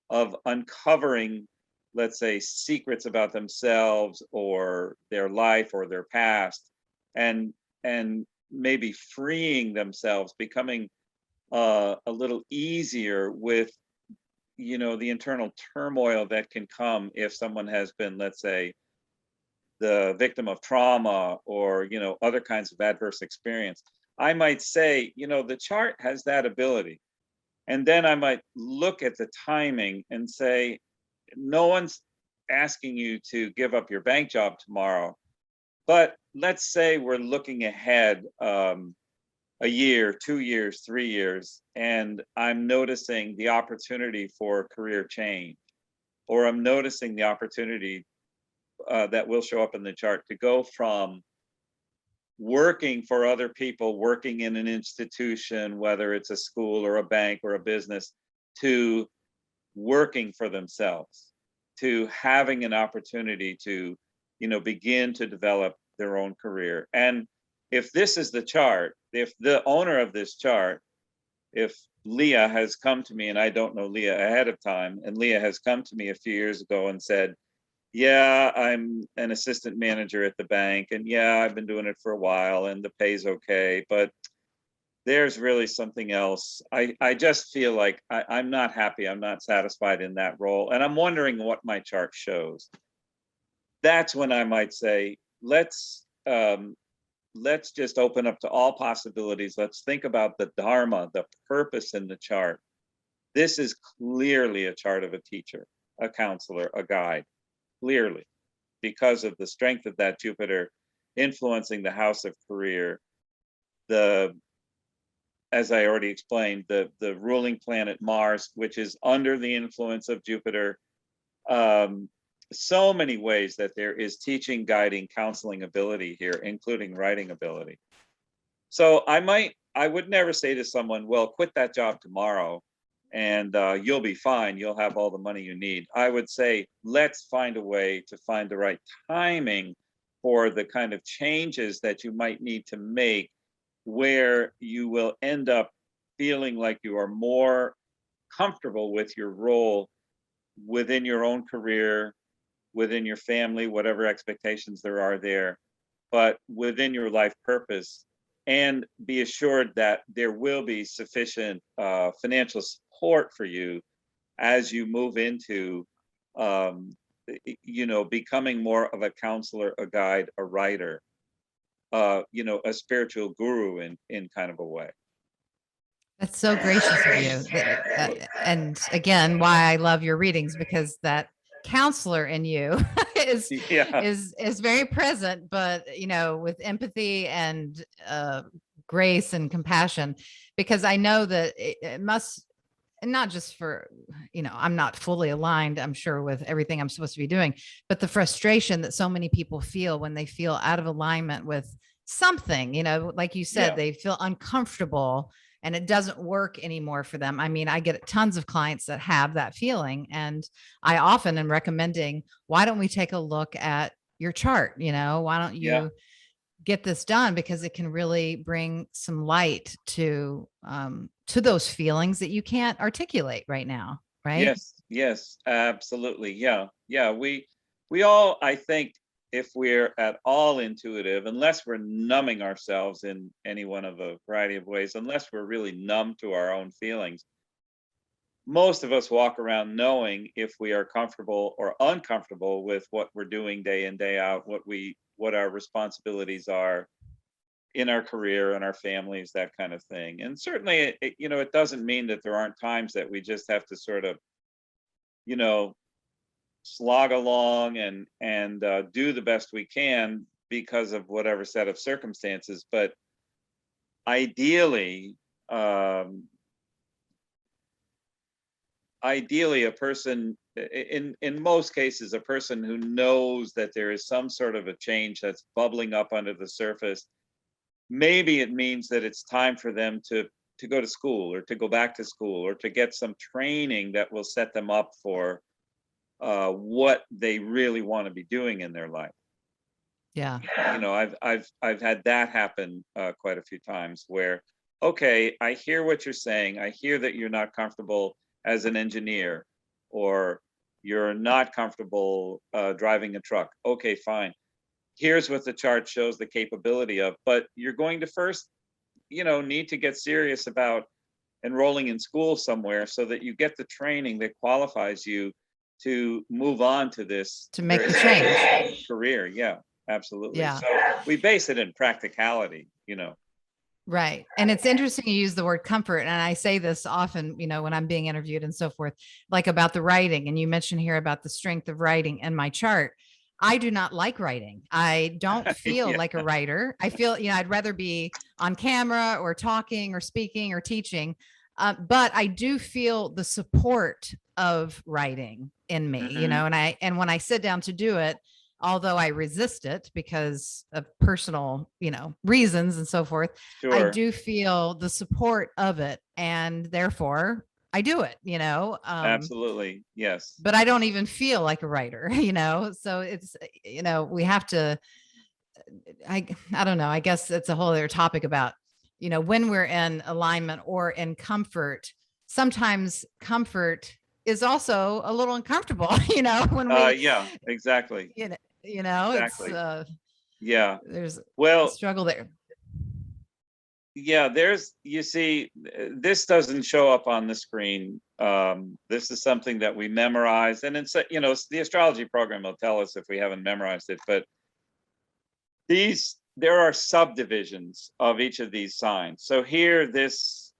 B: of uncovering, let's say, secrets about themselves or their life or their past, and maybe freeing themselves, becoming a little easier with, you know, the internal turmoil that can come if someone has been, let's say, the victim of trauma or, you know, other kinds of adverse experience. I might say, you know, the chart has that ability. And then I might look at the timing and say, no one's asking you to give up your bank job tomorrow, but let's say we're looking ahead, a year, 2 years, 3 years, and I'm noticing the opportunity for career change, or I'm noticing the opportunity that will show up in the chart to go from working for other people, working in an institution, whether it's a school or a bank or a business, to working for themselves, to having an opportunity to, you know, begin to develop their own career. And if this is the chart, if the owner of this chart, if Leah has come to me, and I don't know Leah ahead of time, and Leah has come to me a few years ago and said, yeah, I'm an assistant manager at the bank, and yeah, I've been doing it for a while and the pay's okay, but there's really something else. I just feel like I'm not happy, I'm not satisfied in that role, and I'm wondering what my chart shows. That's when I might say, let's just open up to all possibilities. Let's think about the dharma, the purpose in the chart. This is clearly a chart of a teacher, a counselor, a guide, clearly, because of the strength of that Jupiter influencing the house of career. As I already explained, the ruling planet Mars, which is under the influence of Jupiter. So many ways that there is teaching, guiding, counseling ability here, including writing ability. So I would never say to someone, well, quit that job tomorrow and you'll be fine. You'll have all the money you need. I would say, let's find a way to find the right timing for the kind of changes that you might need to make, where you will end up feeling like you are more comfortable with your role within your own career, within your family, whatever expectations there are there, but within your life purpose. And be assured that there will be sufficient financial support for you as you move into, becoming more of a counselor, a guide, a writer, a spiritual guru in kind of a way.
A: That's so gracious of you. And again, why I love your readings, because that counselor in you is
B: Yeah.
A: is very present, but with empathy and grace and compassion, because I know that it must, and not just for, I'm not fully aligned, I'm sure, with everything I'm supposed to be doing, but the frustration that so many people feel when they feel out of alignment with something, like you said,
B: Yeah.
A: they feel uncomfortable and it doesn't work anymore for them. I mean, I get tons of clients that have that feeling, and I often am recommending, why don't we take a look at your chart? Why don't
B: Yeah.
A: you get this done, because it can really bring some light to those feelings that you can't articulate right now, right?
B: Yes, absolutely. Yeah. We all, I think, if we're at all intuitive, unless we're numbing ourselves in any one of a variety of ways, unless we're really numb to our own feelings, most of us walk around knowing if we are comfortable or uncomfortable with what we're doing day in, day out, what our responsibilities are in our career and our families, that kind of thing. And certainly, it doesn't mean that there aren't times that we just have to sort of, you know, slog along and do the best we can because of whatever set of circumstances. But ideally, a person, in most cases, a person who knows that there is some sort of a change that's bubbling up under the surface, maybe it means that it's time for them to go to school, or to go back to school, or to get some training that will set them up for what they really want to be doing in their life.
A: Yeah.
B: I've had that happen quite a few times, where, okay, I hear what you're saying. I hear that you're not comfortable as an engineer, or you're not comfortable driving a truck. Okay, fine. Here's what the chart shows the capability of, but you're going to first, need to get serious about enrolling in school somewhere, so that you get the training that qualifies you to move on to this,
A: To make the change.
B: career. Yeah, absolutely.
A: Yeah.
B: So we base it in practicality.
A: Right. And it's interesting you use the word comfort. And I say this often, when I'm being interviewed and so forth, like about the writing. And you mentioned here about the strength of writing in my chart. I do not like writing. I don't feel
B: Yeah.
A: like a writer. I feel, I'd rather be on camera or talking or speaking or teaching. But I do feel the support of writing in me,
B: Mhm.
A: and when I sit down to do it, although I resist it because of personal, reasons and so forth, I
B: Sure.
A: do feel the support of it. And therefore I do it,
B: Absolutely. Yes.
A: but I don't even feel like a writer, so it's, we have to, I don't know, I guess it's a whole other topic about, when we're in alignment or in comfort, sometimes comfort is also a little uncomfortable, when we,
B: Yeah, exactly.
A: it's
B: Exactly. Yeah.
A: there's a
B: Well,
A: struggle there.
B: yeah, you see, this doesn't show up on the screen. This is something that we memorize, and it's, the astrology program will tell us if we haven't memorized it, but there are subdivisions of each of these signs. So here, this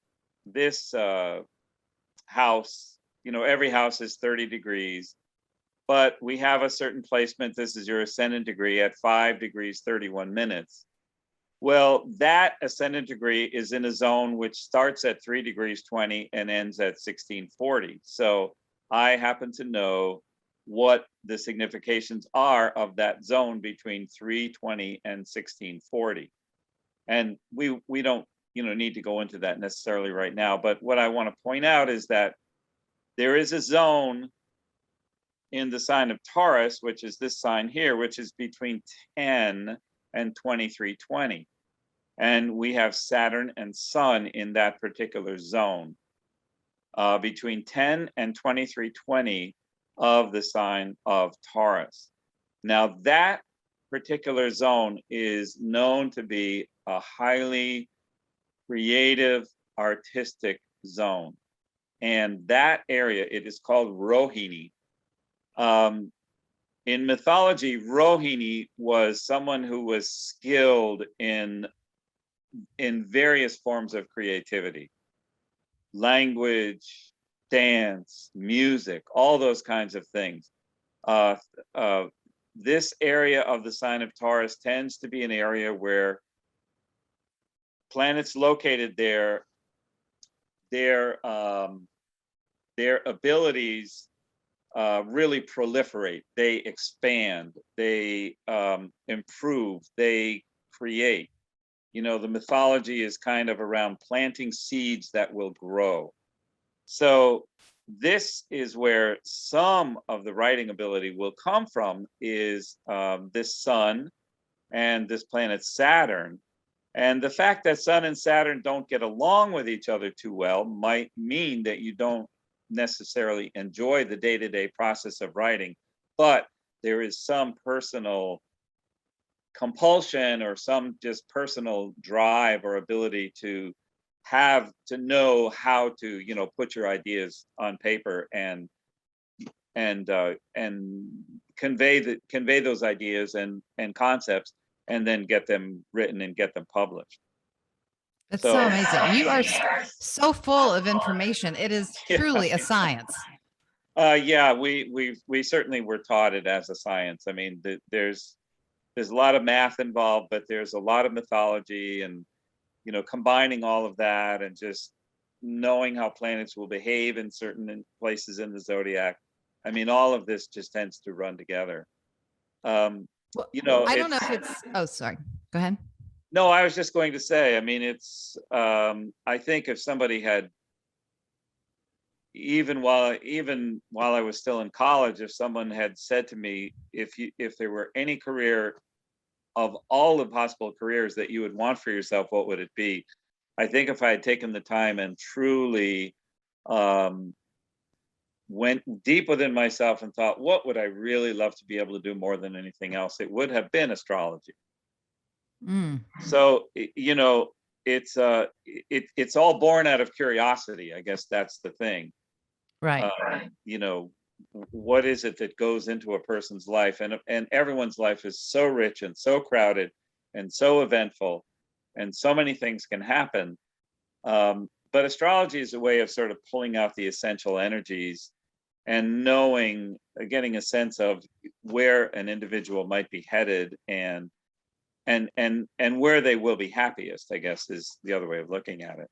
B: house, every house is 30 degrees, but we have a certain placement. This is your ascendant degree at 5 degrees 31 minutes. Well, that ascendant degree is in a zone which starts at 3 degrees 20 and ends at 1640. So I happen to know what the significations are of that zone between 320 and 1640. And we don't, need to go into that necessarily right now. But what I want to point out is that there is a zone in the sign of Taurus, which is this sign here, which is between 10 and 2320. And we have Saturn and Sun in that particular zone, between 10 and 2320 of the sign of Taurus. Now, that particular zone is known to be a highly creative, artistic zone. And that area, it is called Rohini. In mythology, Rohini was someone who was skilled in various forms of creativity, language, dance, music, all those kinds of things. This area of the sign of Taurus tends to be an area where planets located there, their abilities really proliferate. They expand, they improve, they create. You know, the mythology is kind of around planting seeds that will grow. So this is where some of the writing ability will come from, is this sun and this planet Saturn. And the fact that Sun and Saturn don't get along with each other too well might mean that you don't necessarily enjoy the day-to-day process of writing, but there is some personal compulsion or some just personal drive or ability to know how to, you know, put your ideas on paper and convey those ideas and concepts, and then get them written and get them published.
A: That's so amazing. You are so full of information. It is truly a science.
B: Yeah, we certainly were taught it as a science. I mean, there's a lot of math involved, but there's a lot of mythology, and, you know, combining all of that and just knowing how planets will behave in certain places in the zodiac. I mean, all of this just tends to run together.
A: Well,
B: you know,
A: I don't know if it's, oh, sorry, go ahead.
B: No, I was just going to say, I mean, it's, I think if somebody had, even while I was still in college, if someone had said to me, if there were any career of all the possible careers that you would want for yourself, what would it be? I think if I had taken the time and truly went deep within myself and thought, what would I really love to be able to do more than anything else, it would have been astrology. So, you know, it's all born out of curiosity. I guess that's the thing.
A: Right.
B: You know, what is it that goes into a person's life? And everyone's life is so rich and so crowded and so eventful, and so many things can happen. But astrology is a way of sort of pulling out the essential energies and knowing, getting a sense of where an individual might be headed, and where they will be happiest, I guess, is the other way of looking at it.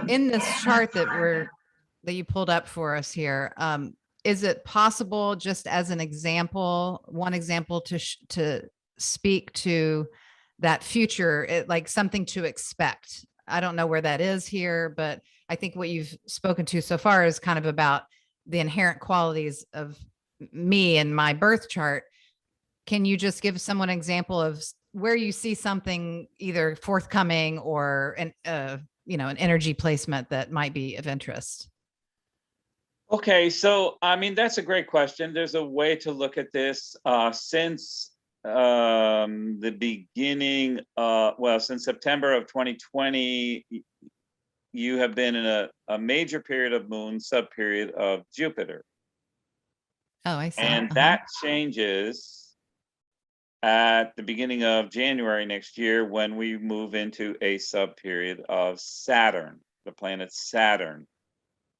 A: In this chart that you pulled up for us here, is it possible, just as an example, one example, to speak to that future, like something to expect? I don't know where that is here, but I think what you've spoken to so far is kind of about the inherent qualities of me and my birth chart. Can you just give someone an example of where you see something either forthcoming or an energy placement that might be of interest?
B: Okay, so I mean, that's a great question. There's a way to look at this. Since the beginning, since September of 2020, you have been in a major period of moon sub-period of Jupiter.
A: Oh, I see.
B: And that changes at the beginning of January next year, when we move into a sub-period of Saturn. The planet Saturn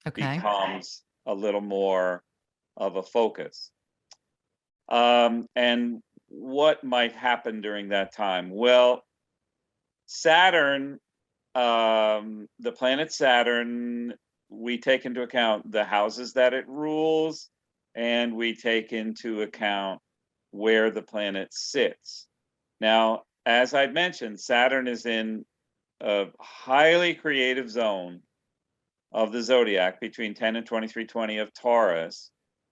B: becomes a little more of a focus. And what might happen during that time? Well, Saturn, the planet Saturn, we take into account the houses that it rules, and we take into account where the planet sits. Now, as I mentioned, Saturn is in a highly creative zone of the zodiac between 10 and 2320 of Taurus,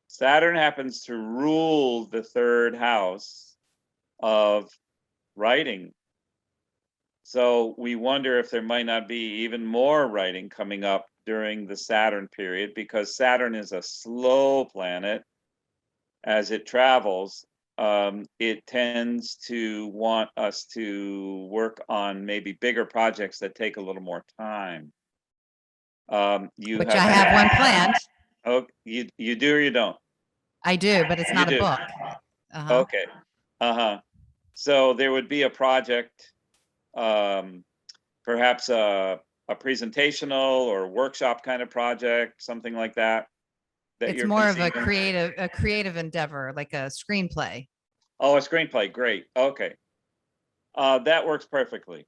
B: Saturn happens to rule the third house of writing. So we wonder if there might not be even more writing coming up during the Saturn period, because Saturn is a slow planet. As it travels, it tends to want us to work on maybe bigger projects that take a little more time.
A: Which I have one planned.
B: Oh, you do or you don't?
A: I do, but it's not a book.
B: Okay. So there would be a project, perhaps a presentational or workshop kind of project, something like that.
A: It's more of a creative endeavor, like a screenplay.
B: Oh, a screenplay. Great. Okay. That works perfectly.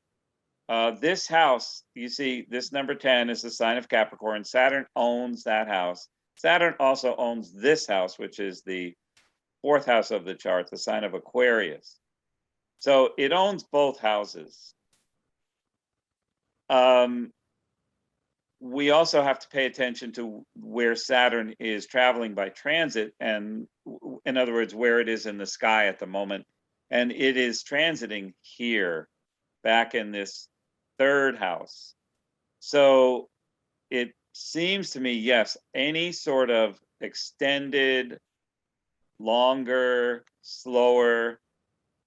B: This house, you see, this number 10 is the sign of Capricorn. Saturn owns that house. Saturn also owns this house, which is the fourth house of the chart, the sign of Aquarius. So it owns both houses. We also have to pay attention to where Saturn is traveling by transit, and in other words, where it is in the sky at the moment. And it is transiting here, back in this third house. So it seems to me, yes, any sort of extended, longer, slower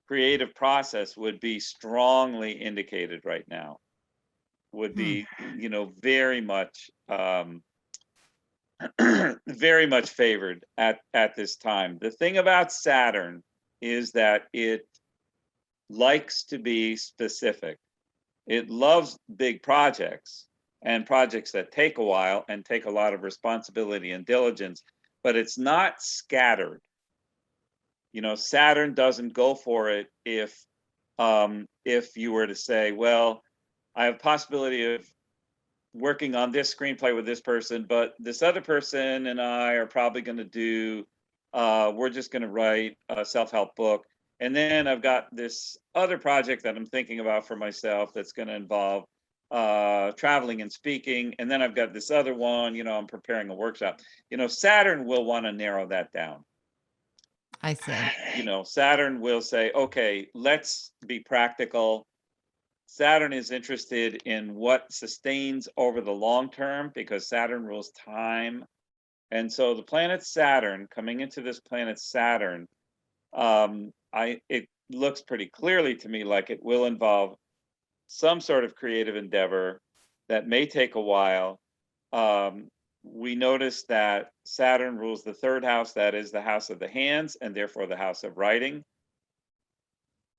B: creative process would be strongly indicated right now. Would be, very much, very much favored at this time. The thing about Saturn is that it likes to be specific. It loves big projects and projects that take a while and take a lot of responsibility and diligence, but it's not scattered. Saturn doesn't go for it if you were to say, well, I have possibility of working on this screenplay with this person, but this other person and I are probably going to do, we're just going to write a self-help book. And then I've got this other project that I'm thinking about for myself that's going to involve traveling and speaking. And then I've got this other one, I'm preparing a workshop. Saturn will want to narrow that down.
A: I see.
B: Saturn will say, okay, let's be practical. Saturn is interested in what sustains over the long term, because Saturn rules time. And so the planet Saturn, coming into this planet Saturn, it looks pretty clearly to me like it will involve some sort of creative endeavor that may take a while. We notice that Saturn rules the third house, that is the house of the hands, and therefore the house of writing.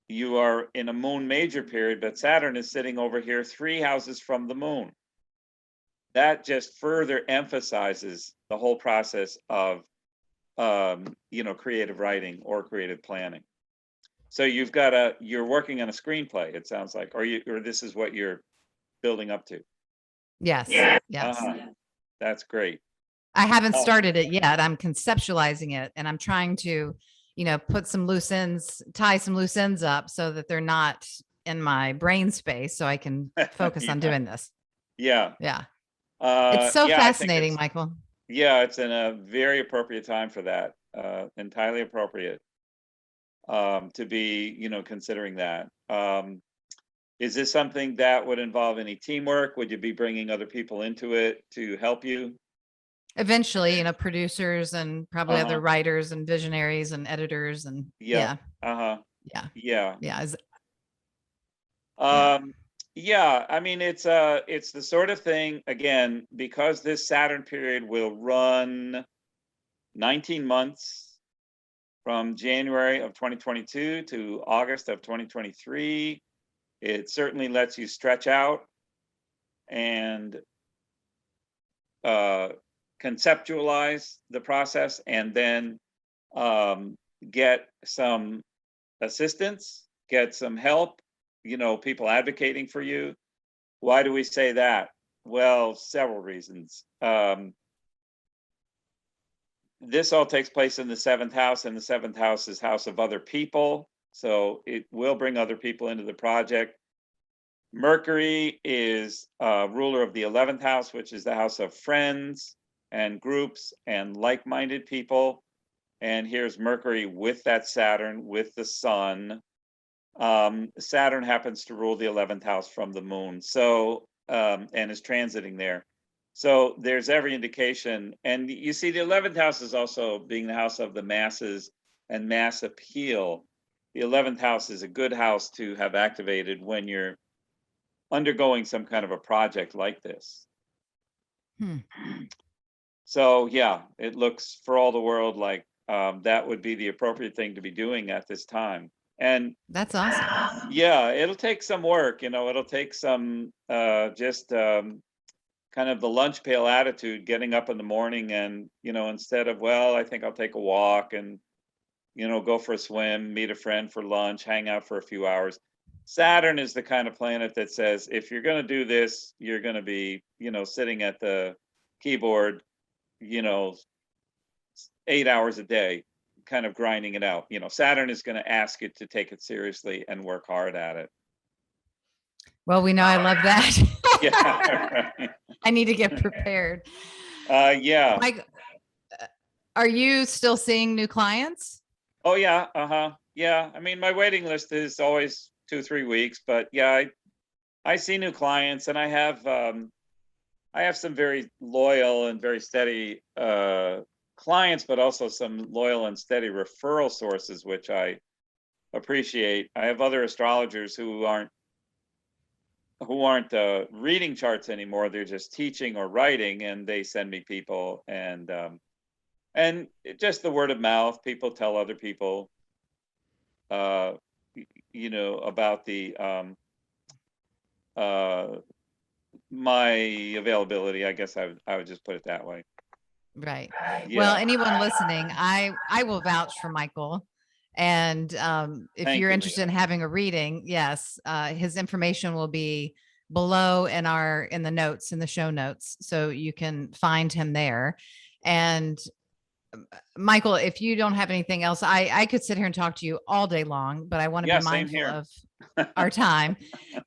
B: You are in a moon major period, but Saturn is sitting over here 3 houses from the moon. That just further emphasizes the whole process of, creative writing or creative planning. So you're working on a screenplay, it sounds like, or this is what you're building up to.
A: Yes. Yes.
B: That's great.
A: I haven't started it yet. I'm conceptualizing it, and I'm trying to, put some loose ends, tie some loose ends up so that they're not in my brain space, so I can focus on doing this.
B: Yeah.
A: Yeah. It's so fascinating,
B: it's,
A: Michael.
B: Yeah, it's in a very appropriate time for that. Entirely appropriate to be, considering that. Is this something that would involve any teamwork? Would you be bringing other people into it to help you?
A: Eventually, producers and probably other writers and visionaries and editors and yeah.
B: I mean, it's the sort of thing, again, because this Saturn period will run 19 months from January of 2022 to August of 2023. It certainly lets you stretch out and conceptualize the process, and then get some assistance, get some help, people advocating for you. Why do we say that? Well, several reasons. This all takes place in the 7th house, and the 7th house is house of other people. So it will bring other people into the project. Mercury is ruler of the 11th house, which is the house of friends and groups and like-minded people. And here's Mercury with that Saturn, with the sun. Saturn happens to rule the 11th house from the moon, so and is transiting there. So there's every indication. And you see, the 11th house is also being the house of the masses and mass appeal. The 11th house is a good house to have activated when you're undergoing some kind of a project like this. So yeah, it looks for all the world like that would be the appropriate thing to be doing at this time. And
A: that's awesome.
B: Yeah, it'll take some work, it'll take some just kind of the lunch pail attitude, getting up in the morning and, instead of, well, I think I'll take a walk and, go for a swim, meet a friend for lunch, hang out for a few hours. Saturn is the kind of planet that says, if you're going to do this, you're going to be, sitting at the keyboard, 8 hours a day, kind of grinding it out. Saturn is going to ask you to take it seriously and work hard at it.
A: Well, we know I love that.
B: Yeah. Right.
A: I need to get prepared.
B: Yeah.
A: Mike, are you still seeing new clients?
B: Oh yeah. Yeah. I mean, my waiting list is always 2-3 weeks, but yeah, I see new clients, and I have some very loyal and very steady clients, but also some loyal and steady referral sources, which I appreciate. I have other astrologers who aren't reading charts anymore. They're just teaching or writing, and they send me people, and just the word of mouth. People tell other people, about the my availability. I guess I would just put it that way.
A: Right.
B: Yeah.
A: Well, anyone listening, I will vouch for Michael. And if you're interested in having a reading, yes, his information will be below in the show notes, so you can find him there. And Michael, if you don't have anything else, I could sit here and talk to you all day long, but I want to be mindful of our time,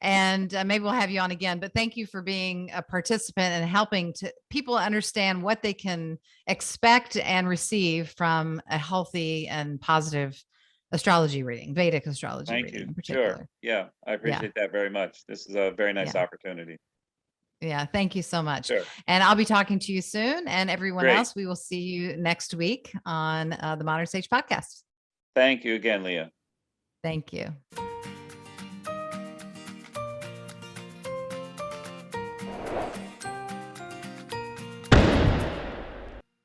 A: and maybe we'll have you on again. But thank you for being a participant and helping people understand what they can expect and receive from a healthy and positive astrology reading, Vedic astrology reading in particular.
B: Sure. Yeah, I appreciate that very much. This is a very nice opportunity.
A: Yeah, thank you so much.
B: Sure.
A: And I'll be talking to you soon. And everyone else, we will see you next week on the Modern Sage podcast.
B: Thank you again, Leah.
A: Thank you.